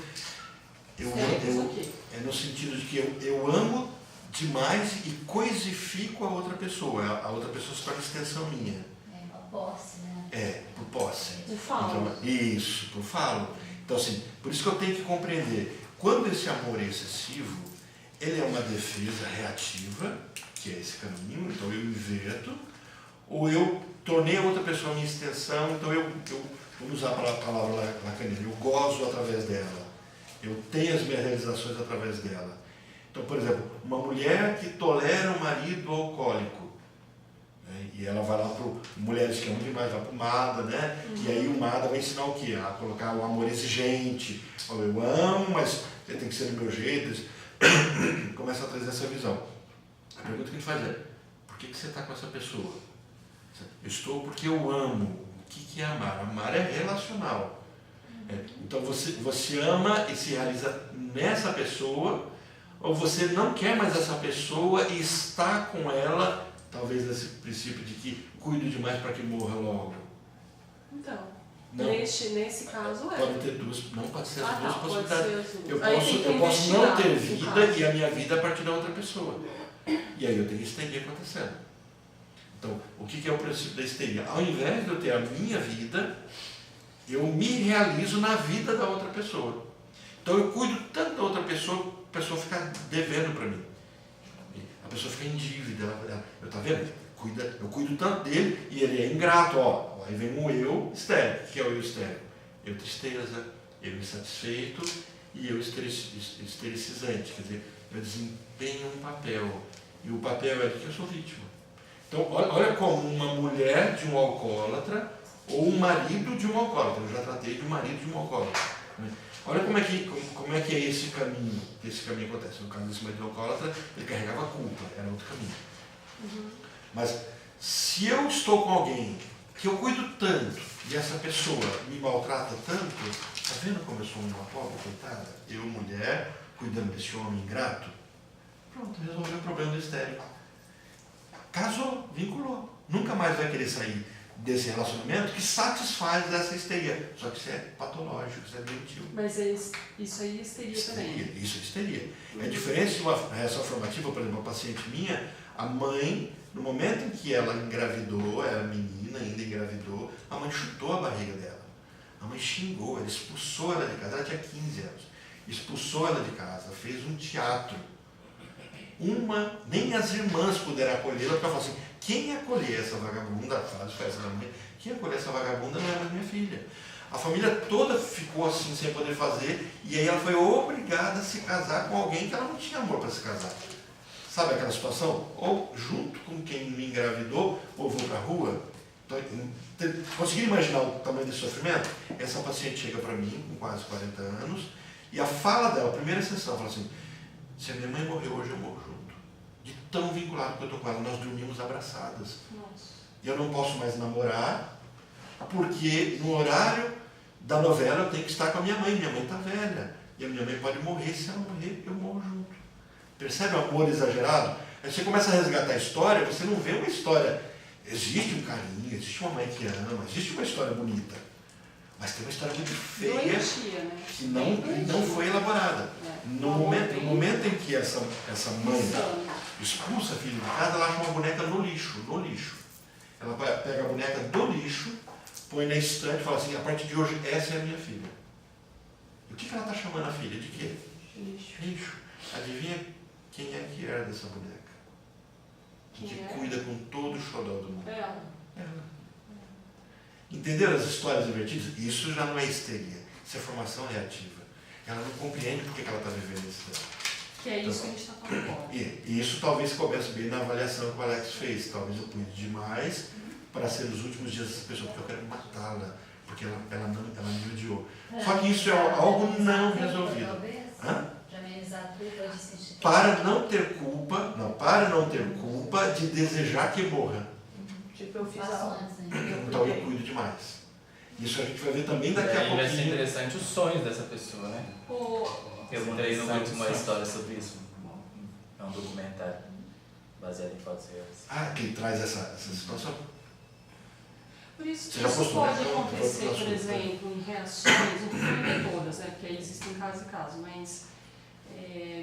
Histéricas o quê? é no sentido de que eu amo demais e coisifico a outra pessoa. A outra pessoa se torna extensão minha. É uma posse, né? Por posse. Por falo. Então, isso, por falo. Então, assim, por isso que eu tenho que compreender. Quando esse amor é excessivo, ele é uma defesa reativa, que é esse caminho, então eu inverto, ou eu tornei a outra pessoa minha extensão, então eu vamos usar a palavra lacaniana, eu gozo através dela, eu tenho as minhas realizações através dela. Então, por exemplo, uma mulher que tolera um marido alcoólico, né, e ela vai lá para mulheres que amam demais, vai para o MADA, né? E aí o MADA vai ensinar o quê? A colocar o amor exigente. Eu amo, mas você tem que ser do meu jeito. Começa a trazer essa visão. A pergunta que a gente faz é, por que você está com essa pessoa? Eu estou porque eu amo. O que é amar? Amar é relacional. Então você ama e se realiza nessa pessoa, ou você não quer mais essa pessoa e está com ela, talvez nesse princípio de que cuido demais para que morra logo. Então, Não. nesse caso é. Pode ter duas, não pode ser as duas Pode possibilidades. ser as duas. Eu Aí posso, tem que eu posso não investigar, ter no vida caso. e a minha vida a partir da outra pessoa. E aí eu tenho histeria acontecendo. Então, o que é o princípio da histeria? Ao invés de eu ter a minha vida, eu me realizo na vida da outra pessoa. Então eu cuido tanto da outra pessoa, a pessoa fica devendo para mim. A pessoa fica em dívida. Eu tá vendo? Eu cuido tanto dele e ele é ingrato. Aí vem um eu histérico. O que é o eu histérico? Eu tristeza, eu insatisfeito e eu estericizante. Quer dizer, eu desempenho um papel. E o papel é de que eu sou vítima. Então, olha como uma mulher de um alcoólatra ou um marido de um alcoólatra. Eu já tratei de um marido de um alcoólatra. Olha como é que é esse caminho acontece. No caso desse marido de um alcoólatra, ele carregava a culpa, era outro caminho. Mas se eu estou com alguém que eu cuido tanto e essa pessoa me maltrata tanto, tá vendo como eu sou uma pobre, coitada? Eu, mulher, cuidando desse homem ingrato, pronto, resolveu o problema do histérico. Casou, vinculou. Nunca mais vai querer sair desse relacionamento que satisfaz essa histeria. Só que isso é patológico, isso é doentio. Mas isso aí é histeria também. Isso é histeria. É diferente de uma reação formativa, por exemplo, uma paciente minha, a mãe, no momento em que ela engravidou, era menina, ainda engravidou, a mãe chutou a barriga dela. A mãe xingou, ela expulsou ela de casa, ela tinha 15 anos. Expulsou ela de casa, fez um teatro. Nem as irmãs puderam acolhê-la, porque ela falou assim, quem acolher essa vagabunda, faz da mãe, quem acolher essa vagabunda não é mais minha filha. A família toda ficou assim, sem poder fazer, e aí ela foi obrigada a se casar com alguém que ela não tinha amor para se casar. Sabe aquela situação? Ou junto com quem me engravidou, ou vou para a rua. Então, conseguiram imaginar o tamanho desse sofrimento? Essa paciente chega para mim, com quase 40 anos, e a fala dela, a primeira sessão, fala assim, se a minha mãe morrer hoje, eu morro junto. De tão vinculado que eu estou com ela, nós dormimos abraçadas. Nossa. E eu não posso mais namorar, porque no horário da novela eu tenho que estar com a minha mãe está velha, e a minha mãe pode morrer, se ela morrer, eu morro junto. Percebe o amor exagerado? Aí você começa a resgatar a história, você não vê uma história, existe um carinho, existe uma mãe que ama, existe uma história bonita, mas tem uma história muito feia, Doentia, né? que não foi elaborada. No momento em que essa mãe expulsa a filha de casa, ela acha uma boneca no lixo. Ela pega a boneca do lixo, põe na estante e fala assim, a partir de hoje essa é a minha filha. E o que ela está chamando a filha? De quê? Lixo. Adivinha quem é que herda essa boneca? Que cuida com todo o xodó do mundo? Ela. Entenderam as histórias invertidas? Isso já não é histeria, isso é formação reativa. Ela não compreende por que ela está vivendo esse tempo. Que é isso que a gente está falando agora. E isso talvez comece bem na avaliação que o Alex fez. Talvez eu cuide demais para ser os últimos dias dessa pessoa, porque eu quero matá-la, porque ela me odiou. Só que isso é algo não resolvido. Já amenizar a culpa de sentir. Para não ter culpa de desejar que morra. Tipo, eu fiz Faço algo. antes, né? Então eu cuido demais. Isso a gente vai ver também daqui a Aí vai ser pouquinho. interessante os sonhos dessa pessoa, né? Eu mostrei no grupo uma história sobre isso. É um documentário baseado em fatos reais. Que traz essa situação. Por isso Você que já isso postou, né? pode Então, acontecer, pode por postar. exemplo, em reações, não estou falando de todas, né? Porque aí existem casos e casos, mas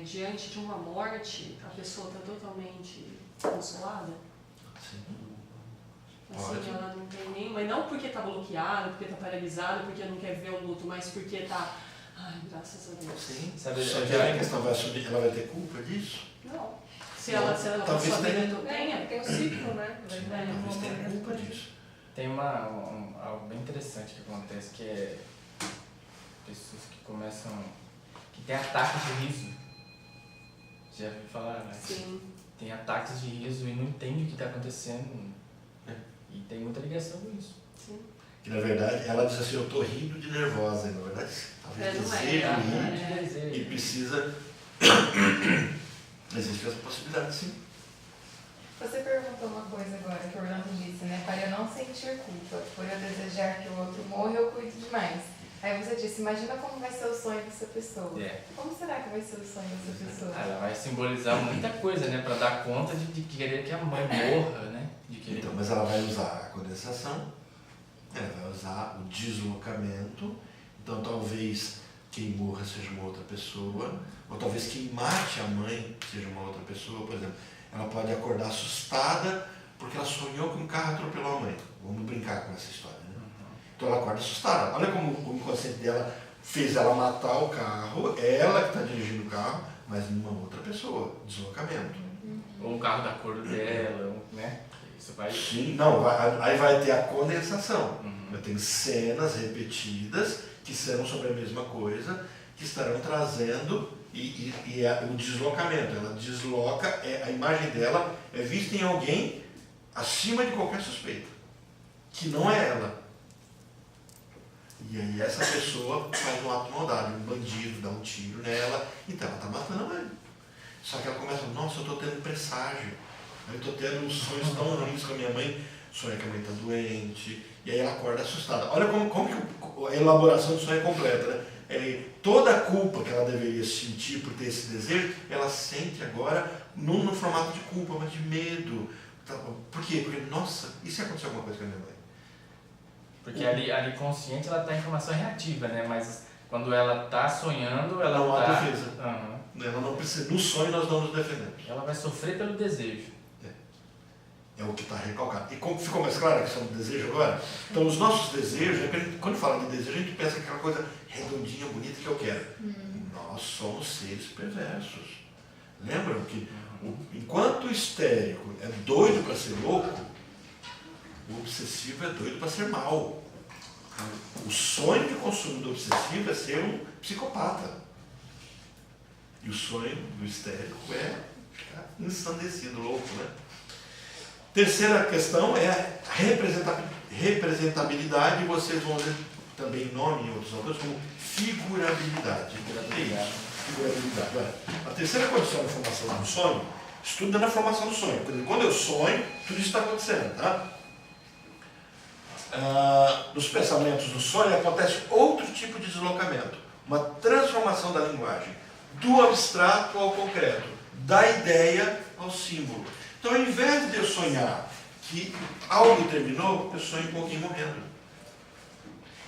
diante de uma morte, a pessoa está totalmente consolada. Assim, Pode. ela não tem nem. Mas não porque está bloqueada, porque está paralisada, porque não quer ver o luto, mas porque está. Ai, graças a Deus. Sim. Sabe, Só eu que já- a questão vai assumir, ela vai ter culpa disso? Não. Se ela Talvez sua tenha. vida tenha. Tem um ciclo, né? Talvez tenha culpa disso. Tem algo bem interessante que acontece, que é pessoas que começam, que tem ataques de riso. Já ouviu falar, né? Sim. Tem ataques de riso e não entende o que está acontecendo. E tem muita ligação com isso. Sim. Que na verdade ela diz assim, eu estou rindo de nervosa, e na verdade talvez Não é. desejo rir De desejo. e precisa. Existe essa possibilidade, sim. Você perguntou uma coisa agora que o Orlando disse, né? Para eu não sentir culpa, por eu desejar que o outro morra, eu cuido demais. Aí você disse, imagina como vai ser o sonho dessa pessoa. Como será que vai ser o sonho dessa pessoa? Ela vai simbolizar muita coisa, né? Para dar conta de querer que a mãe morra, né? De querer. Então, mas ela vai usar a condensação, ela vai usar o deslocamento, então talvez quem morra seja uma outra pessoa, ou talvez quem mate a mãe seja uma outra pessoa, por exemplo. Ela pode acordar assustada porque ela sonhou que um carro atropelou a mãe. Vamos brincar com essa história, né? Então ela acorda assustada. Olha como o inconsciente dela fez ela matar o carro, ela que está dirigindo o carro, mas numa outra pessoa, deslocamento. Ou um carro da cor dela, né? Isso vai. Sim, não, aí vai ter a condensação. Uhum. Vai ter cenas repetidas que serão sobre a mesma coisa, que estarão trazendo o deslocamento. Ela desloca, a imagem dela é vista em alguém acima de qualquer suspeita, que não é ela. E aí essa pessoa faz um ato maldado, um bandido dá um tiro nela, então ela está matando a mãe. Só que ela começa, nossa, eu estou tendo presságio, eu estou tendo sonhos tão ruins com a minha mãe, sonha que a mãe está doente, e aí ela acorda assustada. Olha como que a elaboração do sonho é completa, né? Toda a culpa que ela deveria sentir por ter esse desejo, ela sente agora não no formato de culpa, mas de medo. Por quê? Porque, nossa, e se acontecer alguma coisa com a minha mãe? Porque ali consciente ela está em formação reativa, né? Mas quando ela está sonhando, ela Não há está. defesa. Ela não precisa, no sonho nós não nos defendemos. Ela vai sofrer pelo desejo. É o que está recalcado. E como ficou mais claro a questão do desejo agora? Então, os nossos desejos, quando fala de desejo, a gente pensa aquela coisa redondinha, bonita que eu quero. Nós somos seres perversos. Lembram que enquanto o histérico é doido para ser louco, o obsessivo é doido para ser mal. O sonho de consumo do obsessivo é ser um psicopata. E o sonho do histérico é ficar ensandecido, louco, né? Terceira questão é a representabilidade, e vocês vão ver também nome em outros autores como figurabilidade. Figurabilidade. Olha, a terceira condição da formação do sonho, estuda na formação do sonho. Quando eu sonho, tudo isso está acontecendo, tá? nos pensamentos do sonho acontece outro tipo de deslocamento, uma transformação da linguagem, do abstrato ao concreto, da ideia ao símbolo. Então, ao invés de eu sonhar que algo terminou, eu sonho com alguém morrendo.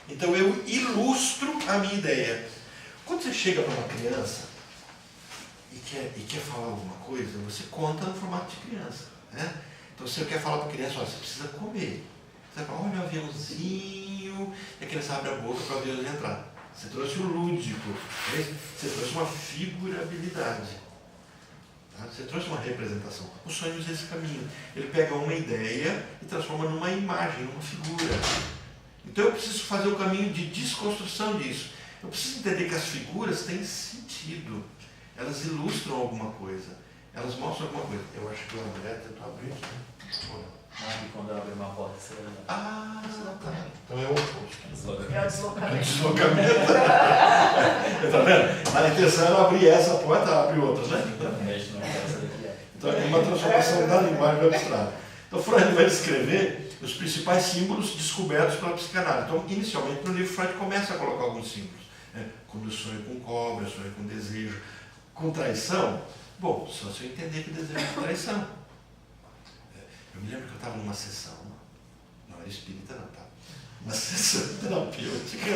Então, eu ilustro a minha ideia. Quando você chega para uma criança e quer falar alguma coisa, você conta no formato de criança, né? Então, se você quer falar para a criança, você precisa comer. Você fala, olha o aviãozinho, e a criança abre a boca para o aviãozinho entrar. Você trouxe o lúdico, você trouxe uma figurabilidade. Tá? Você trouxe uma representação. O sonho usa esse caminho. Ele pega uma ideia e transforma numa imagem, numa figura. Então eu preciso fazer o caminho de desconstrução disso. Eu preciso entender que as figuras têm sentido. Elas ilustram alguma coisa. Elas mostram alguma coisa. Eu acho que o André tentou abrir aqui, né? E quando eu abro uma porta, você... Ah, tá. Então é o oposto. É o deslocamento. Deslocamento. Tá vendo? A intenção era abrir essa porta, abrir outras, né? Mexe não essa daqui. Então é uma transformação da linguagem do abstrato. Então Freud vai descrever os principais símbolos descobertos pela psicanálise. Então, inicialmente, no livro, Freud começa a colocar alguns símbolos. Né? Quando eu sonho com cobra, sonho com desejo, com traição. Bom, só se eu entender que o desejo é traição. Eu me lembro que eu estava numa sessão, não era espírita não, tá? Uma sessão terapêutica.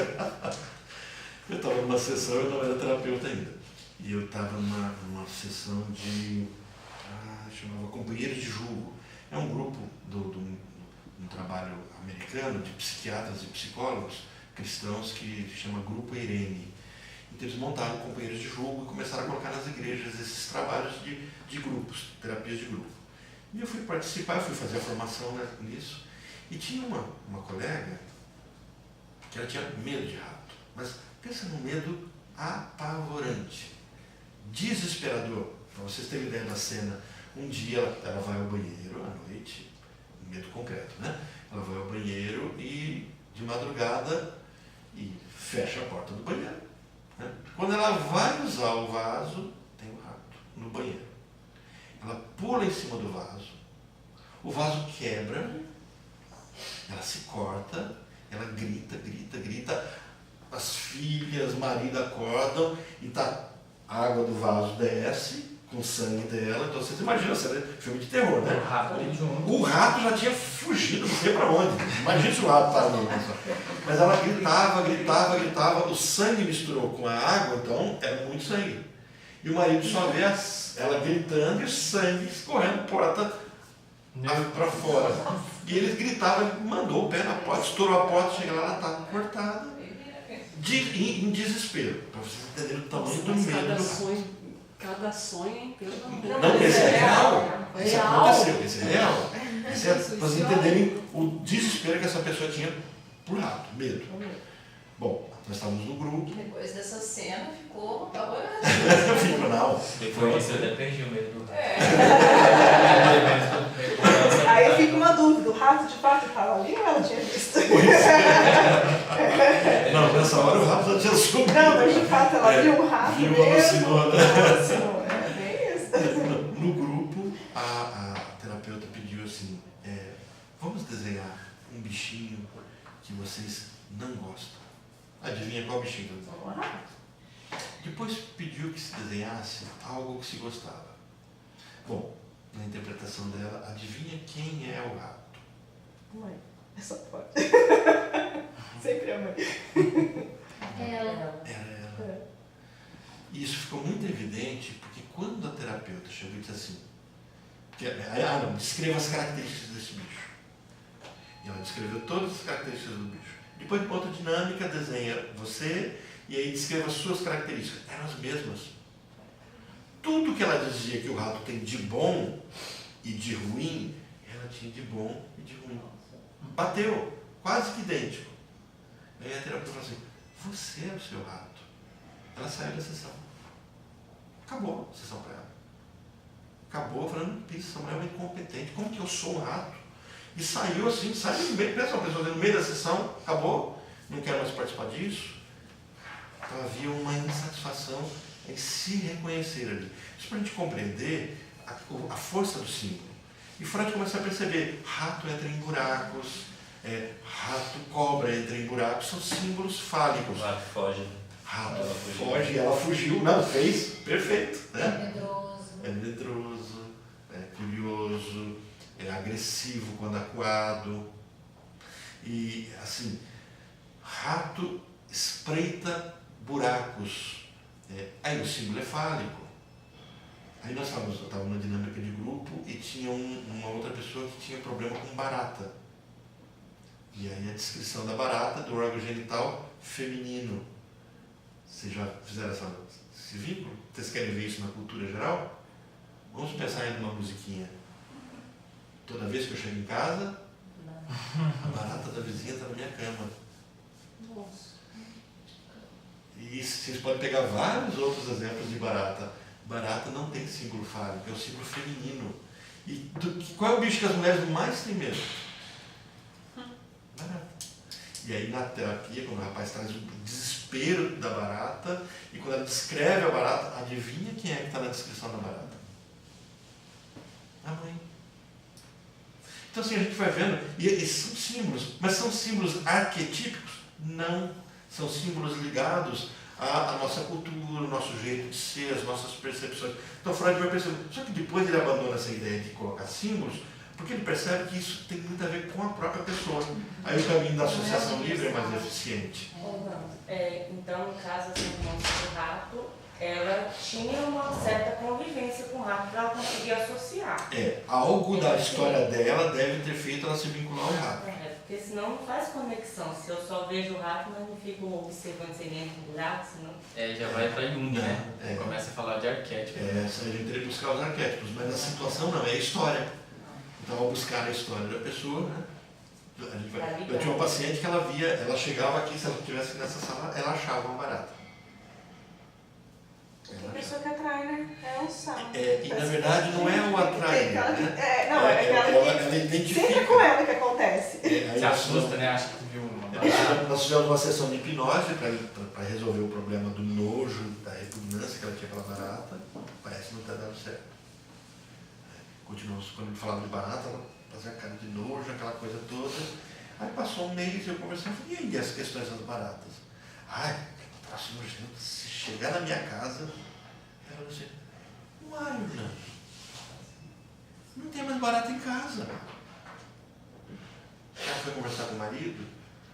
Eu estava numa sessão, eu não era terapeuta ainda. E eu estava numa sessão de, chamava Companheiros de Julgo. É um grupo um trabalho americano de psiquiatras e psicólogos cristãos que se chama Grupo Irene. Então eles montaram Companheiros de Julgo e começaram a colocar nas igrejas esses trabalhos de grupos, terapias de grupo. E eu fui participar, eu fui fazer a formação, né, nisso, e tinha uma colega que ela tinha medo de rato, mas pensa num medo apavorante, desesperador. Para vocês terem ideia da cena, um dia ela vai ao banheiro à noite, medo concreto, né? Ela vai ao banheiro e de madrugada e fecha a porta do banheiro. Né? Quando ela vai usar o vaso, tem um rato no banheiro. Ela pula em cima do vaso, o vaso quebra, ela se corta, ela grita, as filhas, o marido acordam e a água do vaso desce com o sangue dela. Então vocês imaginam, filme de terror, né? O rato ali junto. O rato já tinha fugido, não sei para onde. Imagina se o rato estava ali. Mas ela gritava, o sangue misturou com a água, então era muito sangue. E o marido só vê ela gritando e o sangue escorrendo porta para fora. E eles gritavam, ele mandou o pé na porta, estourou a porta, chega lá, ela estava cortada, em desespero, para vocês entenderem o tamanho do medo. Cada sonho, pelo amor de Deus. Não, esse é real. Esse aconteceu, esse é real. Esse é para vocês entenderem o desespero que essa pessoa tinha por rato, medo. Bom, nós estávamos no grupo. Depois dessa cena ficou apavorado. Fico, não. Depois disso eu até perdi o medo do rato. Aí fica uma dúvida, o rato de fato estava ali ou ela tinha visto? Não, nessa hora o rato já tinha sumido. Não, mas de fato ela viu o rato viu, mesmo. alucinou, né? Alucinou, é bem isso. No grupo, a terapeuta pediu assim, vamos desenhar um bichinho que vocês não gostam. Adivinha qual bichinho? Depois pediu que se desenhasse algo que se gostava. Bom, na interpretação dela, adivinha quem é o rato? Mãe, essa pode. Sempre a mãe. Ela. Era ela. E isso ficou muito evidente, porque quando a terapeuta chegou e disse assim, descreva as características desse bicho. E ela descreveu todas as características do bicho. Depois, de outra dinâmica, desenha você e aí descreva as suas características. Eram as mesmas. Tudo que ela dizia que o rato tem de bom e de ruim, ela tinha de bom e de ruim. Bateu, quase que idêntico. Aí a terapeuta falou assim, você é o seu rato. Ela saiu da sessão. Acabou a sessão para ela. Acabou falando, essa mulher é uma incompetente, como que eu sou um rato? E saiu assim, saiu no meio, pensa uma pessoa no meio da sessão, acabou, não quero mais participar disso. Então havia uma insatisfação em se reconhecer ali. Isso para a gente compreender a força do símbolo. E Freud começou a perceber, rato entra em buracos, rato, cobra entra em buracos, são símbolos fálicos. O rato foge. Rato Ela fugiu. foge, ela fugiu, não, fez, perfeito. Né? Medroso. É medroso, é curioso, é agressivo quando acuado. E assim, rato espreita buracos. Aí o símbolo é fálico. Aí nós estávamos numa dinâmica de grupo e tinha uma outra pessoa que tinha problema com barata. E aí a descrição da barata, do órgão genital feminino. Vocês já fizeram esse vínculo? Vocês querem ver isso na cultura geral? Vamos pensar em uma musiquinha. Toda vez que eu chego em casa, a barata da vizinha está na minha cama. Nossa. E vocês podem pegar vários outros exemplos de barata. Barata não tem símbolo fálico, é o símbolo feminino. E qual é o bicho que as mulheres mais têm medo? Barata. E aí na terapia, quando o rapaz traz o desespero da barata, e quando ela descreve a barata, adivinha quem é que está na descrição da barata? A mãe. Então assim, a gente vai vendo, e esses são símbolos, mas são símbolos arquetípicos? Não. São símbolos ligados à nossa cultura, o nosso jeito de ser, as nossas percepções. Então Freud vai perceber, só que depois ele abandona essa ideia de colocar símbolos, porque ele percebe que isso tem muito a ver com a própria pessoa. Aí o caminho da associação livre é mais eficiente. Então, no caso, essa moça do rato, ela tinha uma certa convivência com o rato para ela conseguir associar. Algo da história dela deve ter feito ela se vincular ao rato. Porque senão não faz conexão. Se eu só vejo o rato, mas não fico observando se ele entra no buraco, senão... Já vai para Jung, né? Começa a falar de arquétipo. A gente teria que buscar os arquétipos, mas a situação não, é a história. Então, ao buscar a história da pessoa, né? Eu tinha uma paciente que ela chegava aqui, se ela estivesse nessa sala, ela achava uma barata. A pessoa que atrai, né? É um sal. E na verdade não é o atrair, né? Ela identifica. sempre é com ela que acontece. Se assusta, né? Acha que viu uma barata. Nós fizemos uma sessão de hipnose para resolver o problema do nojo, da repugnância que ela tinha pela barata. Parece não estar dando certo. Continuamos, quando ele falava de barata, ela fazia cara de nojo, aquela coisa toda. Aí passou um mês e eu conversei, e aí as questões das baratas? Troço nojento, se chegar na minha casa, ela falou assim, Irna, não tem mais barata em casa. Ela foi conversar com o marido,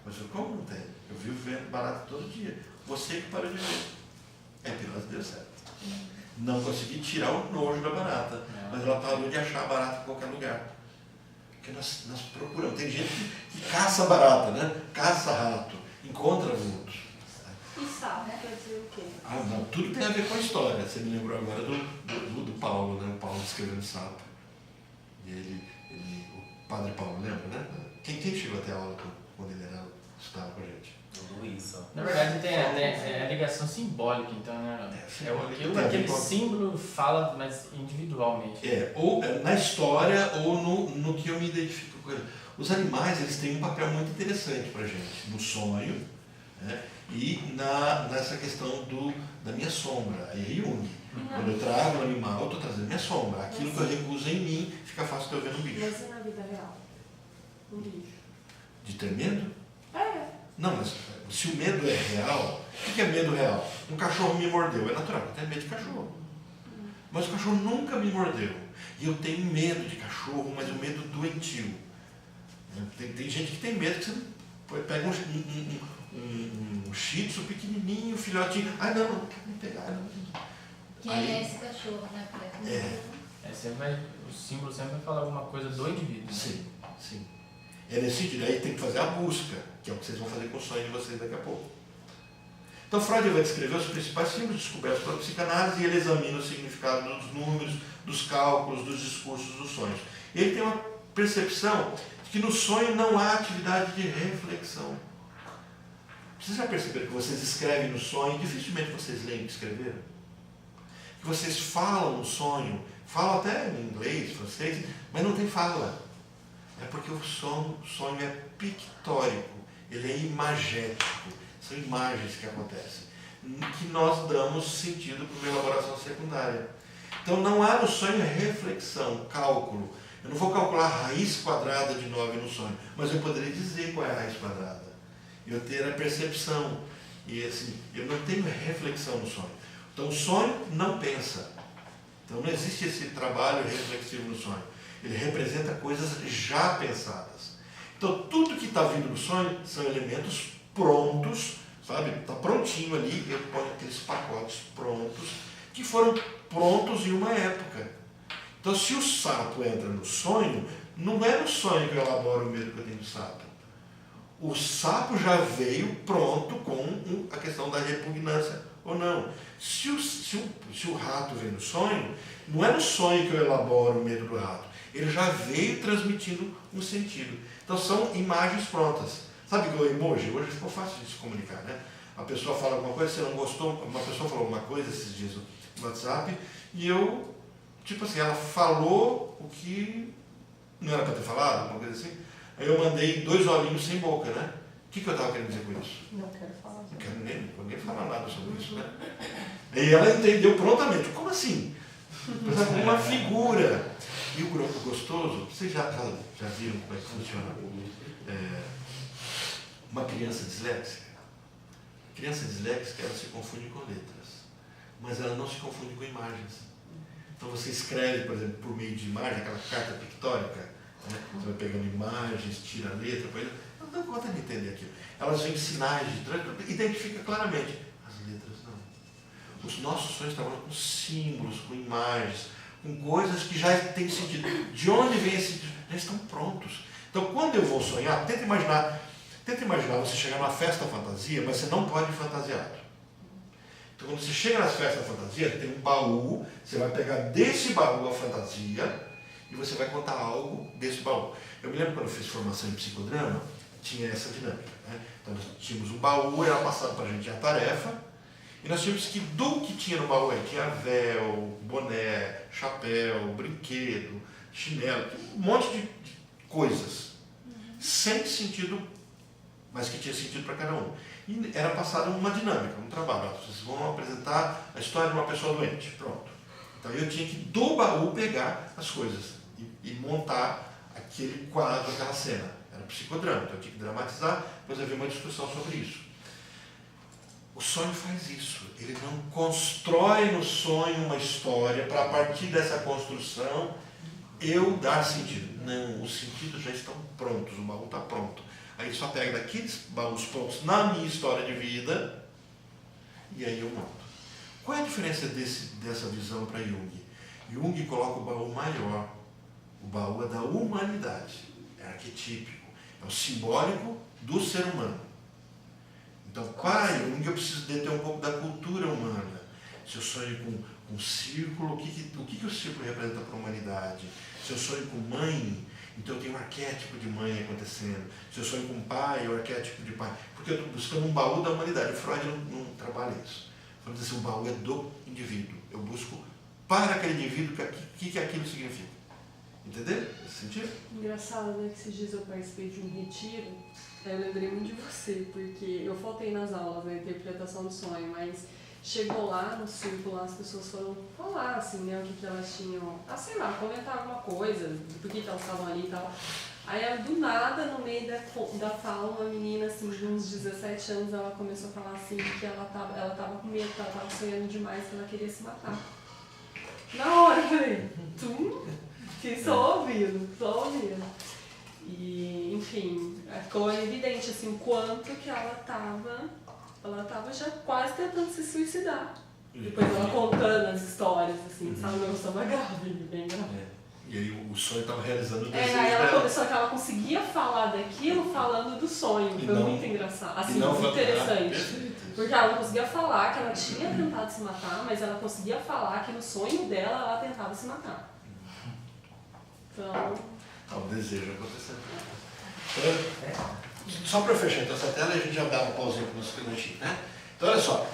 mas eu, como não tem? Eu vivo vendo barata todo dia. Você que parou de ver. A hipnose deu certo. Não consegui tirar o nojo da barata, mas ela parou de achar barata em qualquer lugar. Porque nós procuramos. Tem gente que caça barata, né? Caça rato, encontra vultos. E sapo quer dizer o quê? Não, tudo tem a ver com a história. Você me lembrou agora do Paulo, né? O Paulo escrevendo sapo. E o padre Paulo, lembra, né? Quem chegou até a aula quando ele estudava com a gente? O Luiz, ó. Na verdade tem a ligação simbólica, então, né? Aquele símbolo fala, mas individualmente. Ou na história ou no que eu me identifico com ele. Os animais, eles têm um papel muito interessante pra gente, no sonho, né? E nessa questão da minha sombra. Aí é Jung. Quando eu trago um animal, eu estou trazendo minha sombra. Aquilo que eu recuso em mim, fica fácil de eu ver no bicho. Mas e na vida real? Um bicho. De ter medo? Não, mas se o medo é real, o que é medo real? Um cachorro me mordeu, é natural, eu tenho medo de cachorro. Mas o cachorro nunca me mordeu. E eu tenho medo de cachorro, mas o medo doentio. Tem gente que tem medo que você pega um shih tzu pequenininho, filhotinho. Não quer me pegar. Não. Quem é esse cachorro, né? O símbolo sempre vai falar alguma coisa do indivíduo. Né? Sim. É nesse sentido, aí tem que fazer a busca, que é o que vocês vão fazer com o sonho de vocês daqui a pouco. Então Freud vai descrever os principais símbolos descobertos pela psicanálise e ele examina o significado dos números, dos cálculos, dos discursos dos sonhos. Ele tem uma percepção de que no sonho não há atividade de reflexão. Vocês já perceberam que vocês escrevem no sonho e dificilmente vocês leem o que escreveram? Que vocês falam no sonho, falam até em inglês, francês, mas não tem fala. É porque o sonho é pictórico, ele é imagético, são imagens que acontecem, que nós damos sentido para uma elaboração secundária. Então não há no sonho reflexão, cálculo. Eu não vou calcular a raiz quadrada de 9 no sonho, mas eu poderia dizer qual é a raiz quadrada. Eu ter a percepção. E assim, eu não tenho reflexão no sonho. Então o sonho não pensa. Então não existe esse trabalho reflexivo no sonho. Ele representa coisas já pensadas. Então tudo que está vindo no sonho são elementos prontos, sabe? Está prontinho ali, eu ponho aqueles pacotes prontos, que foram prontos em uma época. Então se o sapo entra no sonho, não é no sonho que eu elaboro o medo que eu tenho do sapo. O sapo já veio pronto com a questão da repugnância ou não. Se o rato vem no sonho, não é no sonho que eu elaboro o medo do rato. Ele já veio transmitindo um sentido. Então são imagens prontas. Sabe que o emoji? Hoje ficou fácil de se comunicar, né? A pessoa fala alguma coisa, você não gostou, uma pessoa falou alguma coisa esses dias no WhatsApp, e eu, tipo assim, ela falou o que não era para ter falado, alguma coisa assim. Aí eu mandei 2 olhinhos sem boca, né? O que eu estava querendo dizer com isso? Não quero falar. Não quero nem falar nada sobre isso, né? E ela entendeu prontamente. Como assim? Uma figura. E o gostoso, vocês já viram como é que funciona uma criança disléxica? A criança disléxica, ela se confunde com letras, mas ela não se confunde com imagens. Então você escreve, por exemplo, por meio de imagem, aquela carta pictórica, né? Você vai pegando imagens, tira a letra, ela não dá conta de entender aquilo. Elas veem sinais de trânsito, identifica claramente. As letras não. Os nossos sonhos trabalham com símbolos, com imagens, com coisas que já têm sentido. De onde vem esse sentido? Já estão prontos. Então, quando eu vou sonhar, tenta imaginar você chegar numa festa fantasia, mas você não pode ir fantasiado. Então, quando você chega nas festas fantasia, tem um baú, você vai pegar desse baú a fantasia e você vai contar algo desse baú. Eu me lembro quando eu fiz formação em psicodrama, tinha essa dinâmica, né? Então, nós tínhamos um baú, era passado para a gente a tarefa, e nós tínhamos que, do que tinha no baú aí, tinha véu, boné, chapéu, brinquedo, chinelo, um monte de coisas, sem sentido, mas que tinha sentido para cada um. E era passada uma dinâmica, um trabalho. Vocês vão apresentar a história de uma pessoa doente, pronto. Então eu tinha que, do baú, pegar as coisas e montar aquele quadro, aquela cena. Era psicodrama, então eu tinha que dramatizar, depois havia uma discussão sobre isso. O sonho faz isso, ele não constrói no sonho uma história para, a partir dessa construção, eu dar sentido. Não, os sentidos já estão prontos, o baú está pronto. Aí só pega daqueles baús prontos na minha história de vida e aí eu monto. Qual é a diferença dessa visão para Jung? Jung coloca o baú maior. O baú é da humanidade, é arquetípico, é o simbólico do ser humano. Então, para Jung, eu preciso deter um pouco da cultura humana. Se eu sonho com um círculo, o que o círculo representa para a humanidade? Se eu sonho com mãe, então eu tenho um arquétipo de mãe acontecendo. Se eu sonho com pai, é o arquétipo de pai. Porque eu estou buscando um baú da humanidade. O Freud não trabalha isso. Freud diz assim, o baú é do indivíduo. Eu busco para aquele indivíduo o que aquilo significa. Entendeu? Nesse sentido? Engraçado, né? Que esses dias eu participei de um retiro, aí eu lembrei muito de você, porque eu faltei nas aulas, né? Interpretação do sonho, mas chegou lá no círculo, as pessoas foram falar, assim, né? O que elas tinham, sei lá, comentar alguma coisa, por que elas estavam ali e tal. Aí, do nada, no meio da fala, uma menina, assim, de uns 17 anos, ela começou a falar, assim, que ela tava com medo, que ela tava sonhando demais, que ela queria se matar. Na hora, eu falei, fiquei só ouvindo. E, enfim, ficou evidente, assim, o quanto que ela tava já quase tentando se suicidar. Depois ela contando as histórias, assim, sabe? Eu estava grave, bem grave. E aí o sonho estava realizando o desejo aí ela dela. começou que ela conseguia falar daquilo falando do sonho. Foi muito engraçado, assim, muito interessante. Porque ela não conseguia falar que ela tinha tentado se matar, mas ela conseguia falar que no sonho dela ela tentava se matar. Então... o desejo acontecendo. Só para eu fechar então essa tela, a gente já dá uma pausinha para o nosso minutinho, né? Então olha só,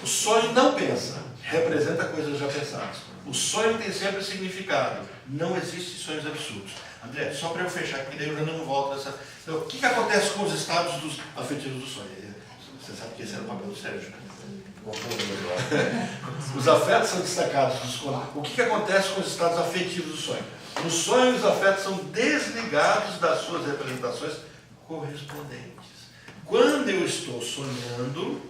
o sonho não pensa, representa coisas já pensadas. O sonho tem sempre significado, não existe sonhos absurdos. André, só para eu fechar, porque daí eu já não volto nessa... Então, o que acontece com os estados afetivos do sonho? Você sabe que esse era o papel do Sérgio, né? Os afetos são destacados. O que acontece com os estados afetivos do sonho? No sonho, os afetos são desligados das suas representações correspondentes. Quando eu estou sonhando,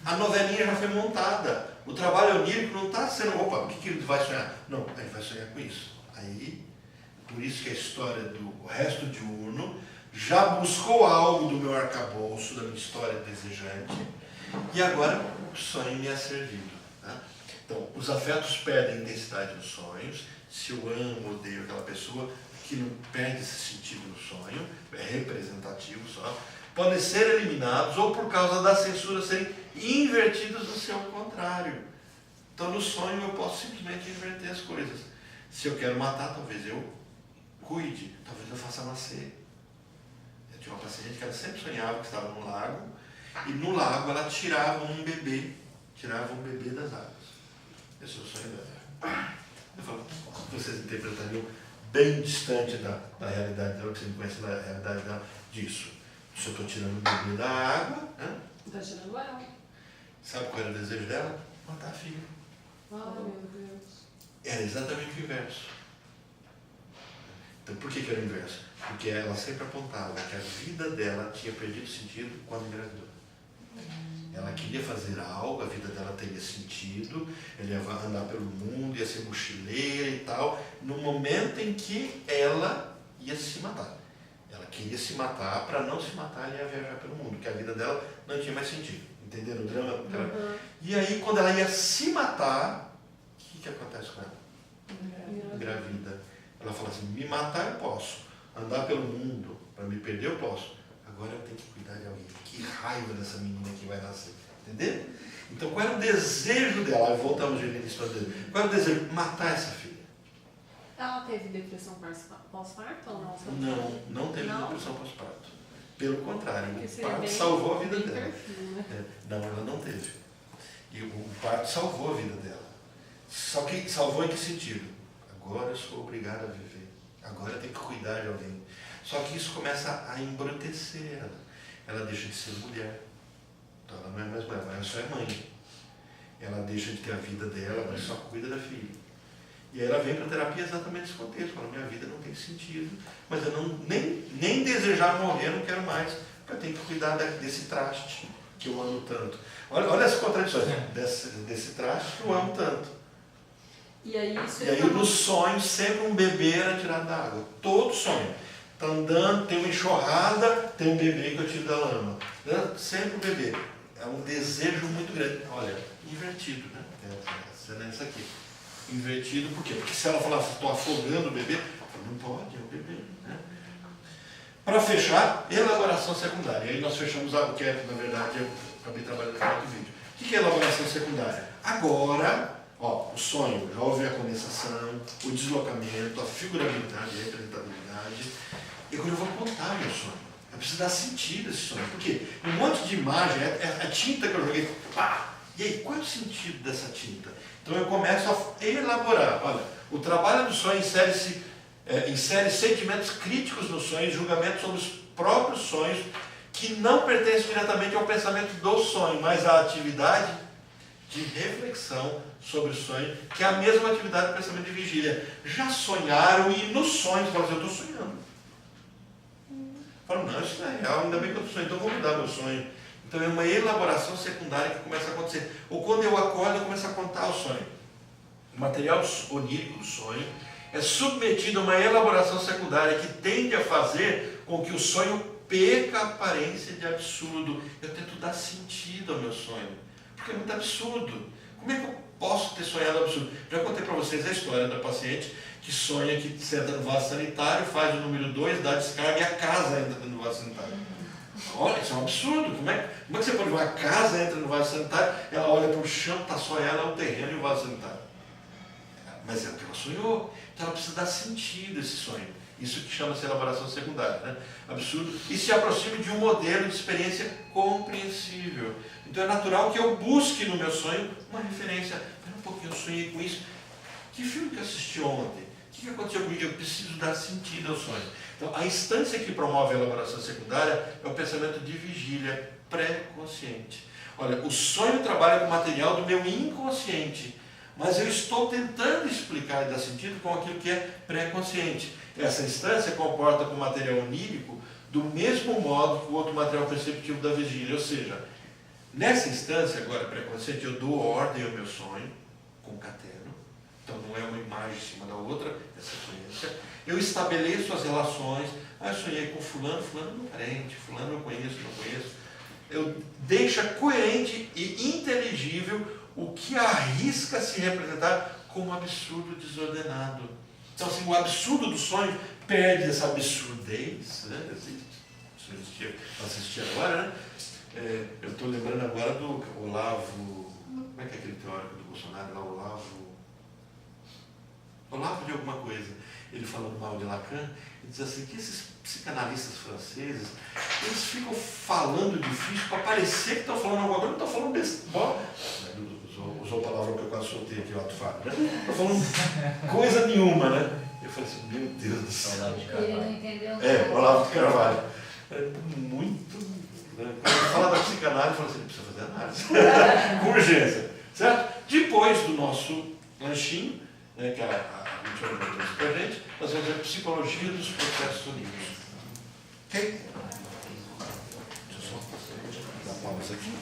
a novelinha já foi montada. O trabalho onírico não está sendo, opa, o que ele vai sonhar? Não, ele vai sonhar com isso. Aí, por isso que a história do resto diurno já buscou algo do meu arcabouço, da minha história desejante, e agora o sonho me é servido. Tá? Então, os afetos perdem intensidade nos sonhos. Se eu amo ou odeio aquela pessoa, que não perde esse sentido no sonho, é representativo só, podem ser eliminados ou por causa da censura serem invertidos no seu contrário. Então, no sonho eu posso simplesmente inverter as coisas. Se eu quero matar, talvez eu cuide, talvez eu faça nascer. Eu tinha uma paciente que ela sempre sonhava que estava no lago, e no lago ela tirava um bebê das águas. Esse é o sonho dela. Eu falo, vocês interpretariam bem distante da realidade dela, que vocês não conhecem a realidade dela, disso. Se eu estou tirando o bebê da água, né? Está tirando ela. Sabe qual era o desejo dela? Matar a filha. Ah, meu Deus. Era exatamente o inverso. Então, por que era o inverso? Porque ela sempre apontava que a vida dela tinha perdido sentido quando engravidou. Ela queria fazer algo, a vida dela teria sentido, ela ia andar pelo mundo, ia ser mochileira e tal, no momento em que ela ia se matar. Ela queria se matar, para não se matar, ela ia viajar pelo mundo, porque a vida dela não tinha mais sentido. Entenderam o drama? Uhum. E aí, quando ela ia se matar, o que acontece com ela? Engravida. Ela fala assim, me matar eu posso, andar pelo mundo, para me perder eu posso. Agora eu tenho que cuidar de alguém. Que raiva dessa menina que vai nascer. Entendeu? Então, qual era o desejo dela? Voltamos ao início para dizer. Qual era o desejo? Matar essa filha. Ela teve depressão pós-parto ou não? Não teve depressão pós-parto. Pelo contrário, o parto bem, salvou a vida dela. Perfil, né? Não, ela não teve. E o parto salvou a vida dela. Só que salvou em que sentido? Agora eu sou obrigada a viver. Agora eu tenho que cuidar de alguém. Só que isso começa a embrutecer ela. Ela deixa de ser mulher. Então ela não é mais mulher, ela só é mãe. Ela deixa de ter a vida dela, mas só cuida da filha. E aí ela vem para a terapia exatamente nesse contexto. Fala, minha vida não tem sentido, mas eu não, nem desejar morrer eu não quero mais, porque eu tenho que cuidar desse traste que eu amo tanto. Olha as contradições, desse traste que eu amo tanto. E aí no sonho, sempre um bebê era tirado da água. Todo sonho. Está andando, tem uma enxurrada, tem um bebê que eu tiro da lama. Sempre um bebê. É um desejo muito grande. Olha, invertido, né? Essa é essa aqui. Invertido por quê? Porque se ela falasse, estou afogando o bebê, não pode, é o bebê. Né? Para fechar, elaboração secundária. E aí nós fechamos o que é, na verdade, eu acabei trabalhando no final do vídeo. O que é elaboração secundária? Agora, ó, o sonho, já houve a condensação, o deslocamento, a figurabilidade, a representabilidade. E agora eu vou contar meu sonho. Eu preciso dar sentido a esse sonho. Por quê? Um monte de imagem, é a tinta que eu joguei. Pá! E aí, qual é o sentido dessa tinta? Então eu começo a elaborar. Olha, o trabalho do sonho insere sentimentos críticos no sonho, julgamentos sobre os próprios sonhos, que não pertencem diretamente ao pensamento do sonho, mas à atividade de reflexão sobre o sonho, que é a mesma atividade do pensamento de vigília. Já sonharam e nos sonhos falam assim, eu estou sonhando. Falam, não, isso não é real, ainda bem que eu estou sonhando, então vou mudar meu sonho. Então é uma elaboração secundária que começa a acontecer. Ou quando eu acordo, eu começo a contar o sonho. O material onírico do sonho é submetido a uma elaboração secundária que tende a fazer com que o sonho perca a aparência de absurdo. Eu tento dar sentido ao meu sonho, porque é muito absurdo. Como é que eu posso ter sonhado absurdo? Já contei para vocês a história da paciente que sonha que senta no vaso sanitário, faz o número 2, dá descarga e a casa entra no vaso sanitário. Olha, isso é um absurdo. Como é que você pode ver uma casa entra no vaso sanitário, ela olha para o chão, está só ela, o terreno e o vaso sanitário. Mas é o que ela sonhou. Então ela precisa dar sentido a esse sonho. Isso que chama-se elaboração secundária. Né? Absurdo. E se aproxime de um modelo de experiência compreensível. Então é natural que eu busque no meu sonho uma referência. Espera um pouquinho, eu sonhei com isso. Que filme que eu assisti ontem? O que aconteceu comigo? Eu preciso dar sentido ao sonho. Então, a instância que promove a elaboração secundária é o pensamento de vigília pré-consciente. Olha, o sonho trabalha com o material do meu inconsciente. mas eu estou tentando explicar e dar sentido com aquilo que é pré-consciente. Essa instância comporta com o material onírico do mesmo modo que o outro material perceptivo da vigília, ou seja, nessa instância, agora pré-consciente, eu dou ordem ao meu sonho, concateno, então não é uma imagem em cima da outra, é sequência. Eu estabeleço as relações, eu sonhei com fulano, fulano não parente, fulano eu conheço, não conheço. Eu deixo coerente e inteligível o que arrisca se representar como absurdo desordenado. Então, assim, o absurdo do sonho perde essa absurdez, né? Assistir agora, né? Eu estou lembrando agora do Olavo, como é que é aquele teórico do Bolsonaro lá, Olavo de alguma coisa, ele falando mal de Lacan, ele diz assim, que esses psicanalistas franceses, eles ficam falando difícil para parecer que estão falando alguma coisa, não estão falando besteira. Usou a palavra que eu quase soltei aqui, o ato falho, né? Não estão falando coisa nenhuma, né? Eu falei assim, meu Deus do céu. Ele não entendeu. Olavo de Carvalho. Muito. Né? Quando fala da psicanálise, fala assim, ele precisa fazer análise. Com urgência. Certo? Depois do nosso lanchinho, né, que a gente vai para a gente, nós vamos ver a psicologia dos processos oníficos. Ok? Deixa eu só dar pausa aqui.